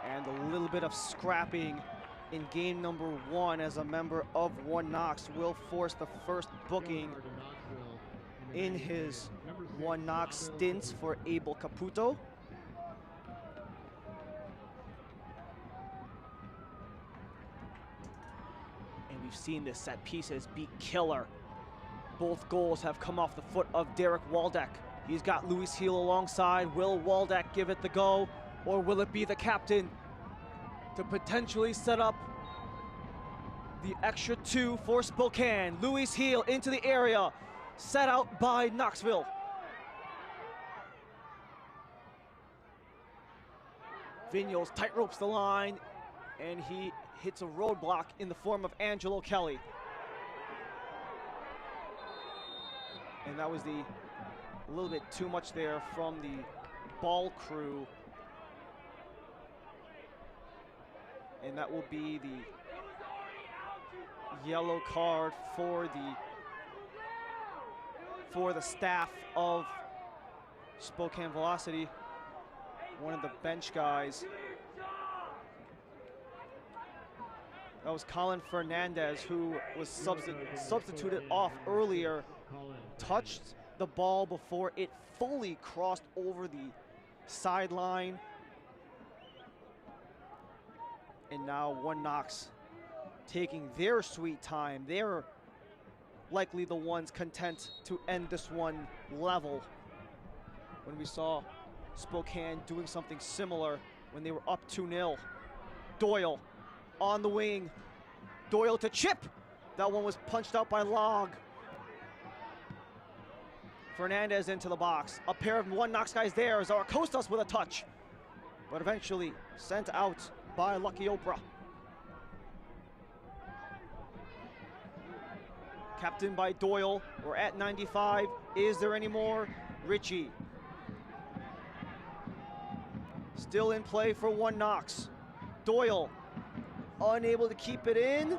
S1: And a little bit of scrapping in game number 1 as a member of One Knox will force the first booking in his One Knox stints for Abel Caputo. We've seen this set pieces be killer. Both goals have come off the foot of Derek Waldeck. He's got Luis Heel alongside. Will Waldeck give it the go, or will it be the captain to potentially set up the extra 2 for Spokane? Luis Heel into the area, set out by Knoxville. Vignos tight ropes the line, and he hits a roadblock in the form of Angelo Kelly. And that was a little bit too much there from the ball crew. And that will be the yellow card for the staff of Spokane Velocity. One of the bench guys. That was Colin Fernandez, who was substituted off earlier, touched the ball before it fully crossed over the sideline. And now One Knox taking their sweet time. They're likely the ones content to end this one level. When we saw Spokane doing something similar when they were up 2-0. Doyle on the wing. Doyle to chip. That one was punched out by Log. Fernandez into the box. A pair of One Knox guys there. Zaracostas with a touch. But eventually sent out by Lucky Oprah. Captained by Doyle. We're at 95. Is there any more? Richie. Still in play for One Knox. Doyle unable to keep it in.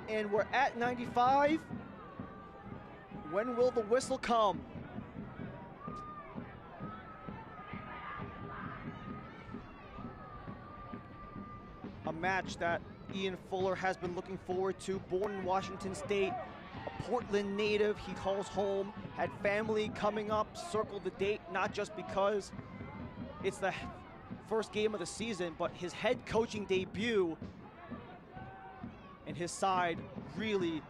S1: And we're at 95. When will the whistle come? A match that Ian Fuller has been looking forward to. Born in Washington State, a Portland native, he calls home. Had family coming up, circled the date, not just because it's the first game of the season, but his head coaching debut, and his side really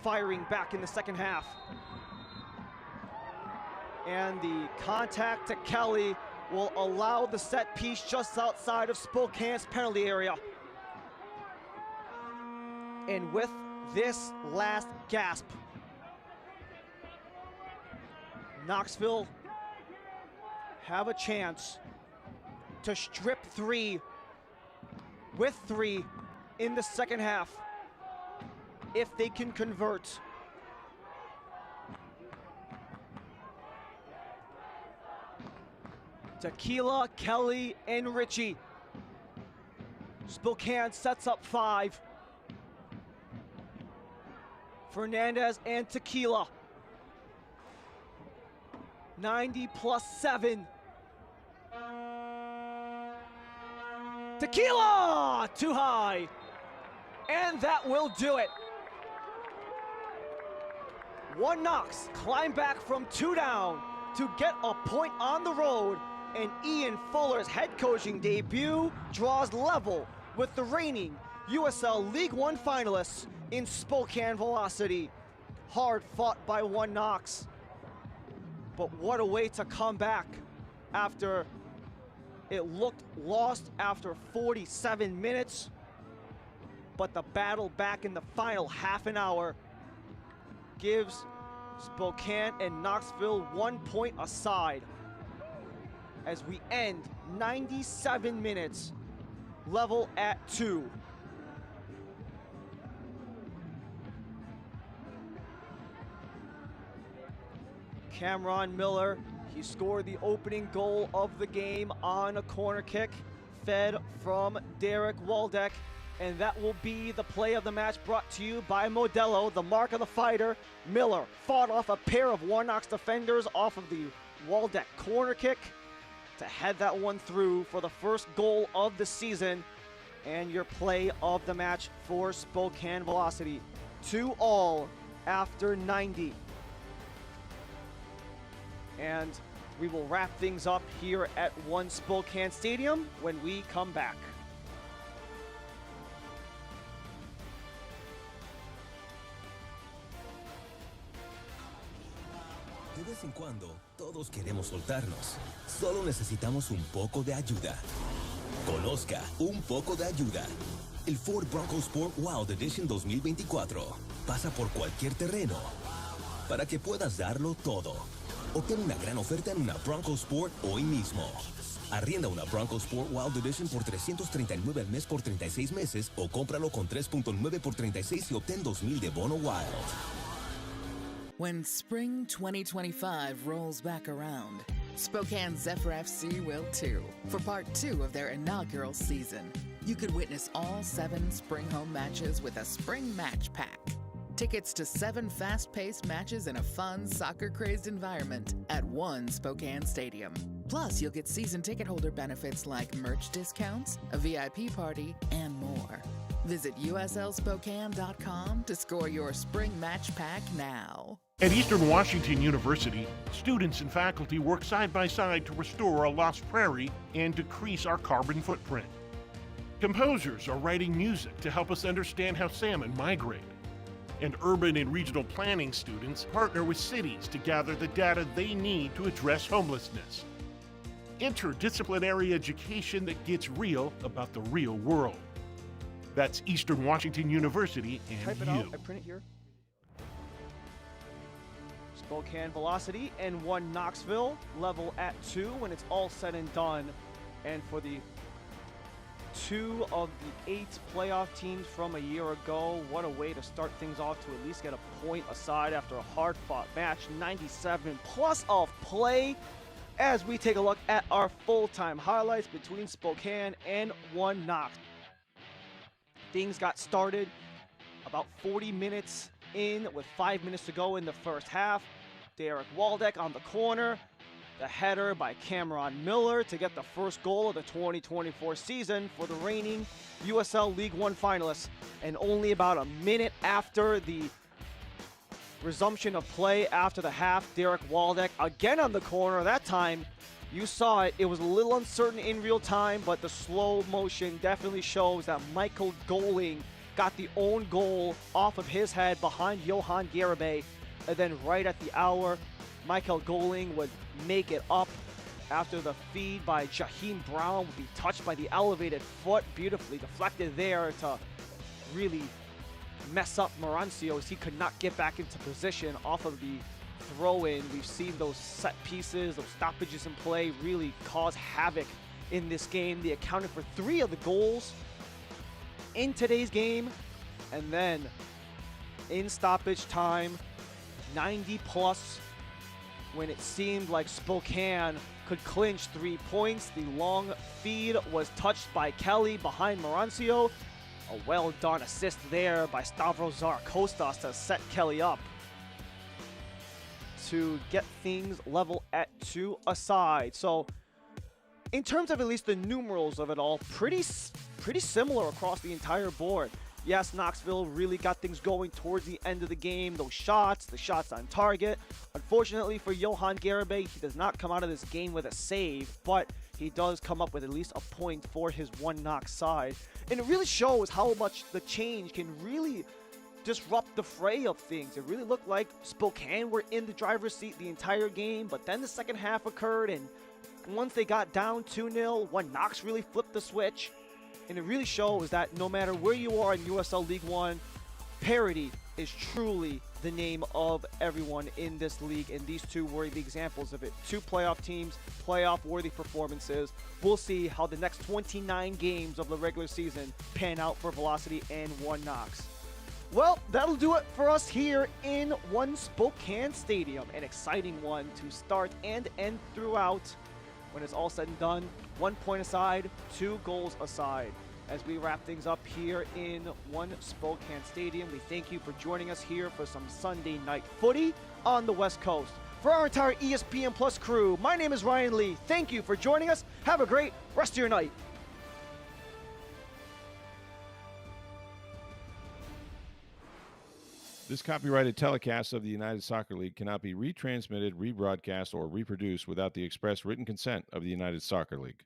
S1: firing back in the second half. And the contact to Kelly will allow the set piece just outside of Spokane's penalty area. And with this last gasp, Knoxville have a chance to strip three with 3 in the second half if they can convert. Tequila, Kelly, and Richie. Spokane sets up 5. Fernandez and Tequila. 90 plus 7. Tequila! Too high. And that will do it. One Knox climb back from 2 down to get a point on the road, and Ian Fuller's head coaching debut draws level with the reigning USL League One finalists in Spokane Velocity. Hard fought by One Knox, but what a way to come back after it looked lost after 47 minutes. But the battle back in the final half an hour gives Spokane and Knoxville 1 point aside as we end 97 minutes level at 2. Cameron Miller, he scored the opening goal of the game on a corner kick, fed from Derek Waldeck, and that will be the play of the match brought to you by Modelo, the mark of the fighter. Miller fought off a pair of One Knox defenders off of the Waldeck corner kick to head that one through for the first goal of the season, and your play of the match for Spokane Velocity. 2-2 after 90. And we will wrap things up here at One Spokane Stadium when we come back.
S5: De vez en cuando, todos queremos soltarnos. Solo necesitamos un poco de ayuda. Conozca Un Poco de Ayuda. El Ford Bronco Sport Wild Edition 2024. Pasa por cualquier terreno para que puedas darlo todo. Obtén una gran oferta en una Bronco Sport hoy mismo. Arrienda una Bronco Sport Wild Edition por $339 al mes por 36 meses o cómpralo con 3.9 por 36 y obtén $2,000 de bono Wild.
S4: When spring 2025 rolls back around, Spokane Zephyr FC will too, for part 2 of their inaugural season. You could witness all 7 spring home matches with a spring match pack. Tickets to 7 fast-paced matches in a fun, soccer-crazed environment at one Spokane stadium. Plus, you'll get season ticket holder benefits like merch discounts, a VIP party, and more. Visit uslspokane.com to score your spring match pack now.
S3: At Eastern Washington University, students and faculty work side by side to restore a lost prairie and decrease our carbon footprint. Composers are writing music to help us understand how salmon migrate. And urban and regional planning students partner with cities to gather the data they need to address homelessness. Interdisciplinary education that gets real about the real world. That's Eastern Washington University and
S1: Type it
S3: you.
S1: out. I print it here. Spokane Velocity and 1 Knoxville, level at 2 when it's all said and done. And for the 2 of the 8 playoff teams from a year ago, what a way to start things off to at least get a point aside after a hard-fought match. 97 plus of play as we take a look at our full-time highlights between Spokane and 1 Knox. Things got started about 40 minutes in with 5 minutes to go in the first half. Derek Waldeck on the corner. The header by Cameron Miller to get the first goal of the 2024 season for the reigning USL League One finalists. And only about a minute after the resumption of play after the half, Derek Waldeck again on the corner. That time, you saw it. It was a little uncertain in real time, but the slow motion definitely shows that Michael Goling got the own goal off of his head behind Johan Garibay. And then right at the hour, Michael Goling would make it up after the feed by Jaheim Brown would be touched by the elevated foot, beautifully deflected there to really mess up Marancio as he could not get back into position off of the throw-in. We've seen those set pieces, those stoppages in play really cause havoc in this game. They accounted for 3 of the goals in today's game. And then in stoppage time, 90 plus, when it seemed like Spokane could clinch 3 points. The long feed was touched by Kelly behind Marancio. A well-done assist there by Stavros Zarakostas to set Kelly up to get things level at 2 aside. So in terms of at least the numerals of it all, pretty similar across the entire board. Yes, Knoxville really got things going towards the end of the game. Those shots, the shots on target. Unfortunately for Johan Garibay, he does not come out of this game with a save, but he does come up with at least a point for his 1 Knox side. And it really shows how much the change can really disrupt the fray of things. It really looked like Spokane were in the driver's seat the entire game, but then the second half occurred, and once they got down 2-0, 1 Knox really flipped the switch. And it really shows that no matter where you are in USL League One, parity is truly the name of everyone in this league, and these 2 were the examples of it. 2 playoff teams, playoff-worthy performances. We'll see how the next 29 games of the regular season pan out for Velocity and 1 Knox. Well, that'll do it for us here in 1 Spokane Stadium. An exciting one to start and end throughout. When it's all said and done, 1 point aside, 2 goals aside. As we wrap things up here in 1 Spokane Stadium, we thank you for joining us here for some Sunday night footy on the West Coast. For our entire ESPN Plus crew, my name is Ryan Lee. Thank you for joining us. Have a great rest of your night.
S12: This copyrighted telecast of the United Soccer League cannot be retransmitted, rebroadcast, or reproduced without the express written consent of the United Soccer League.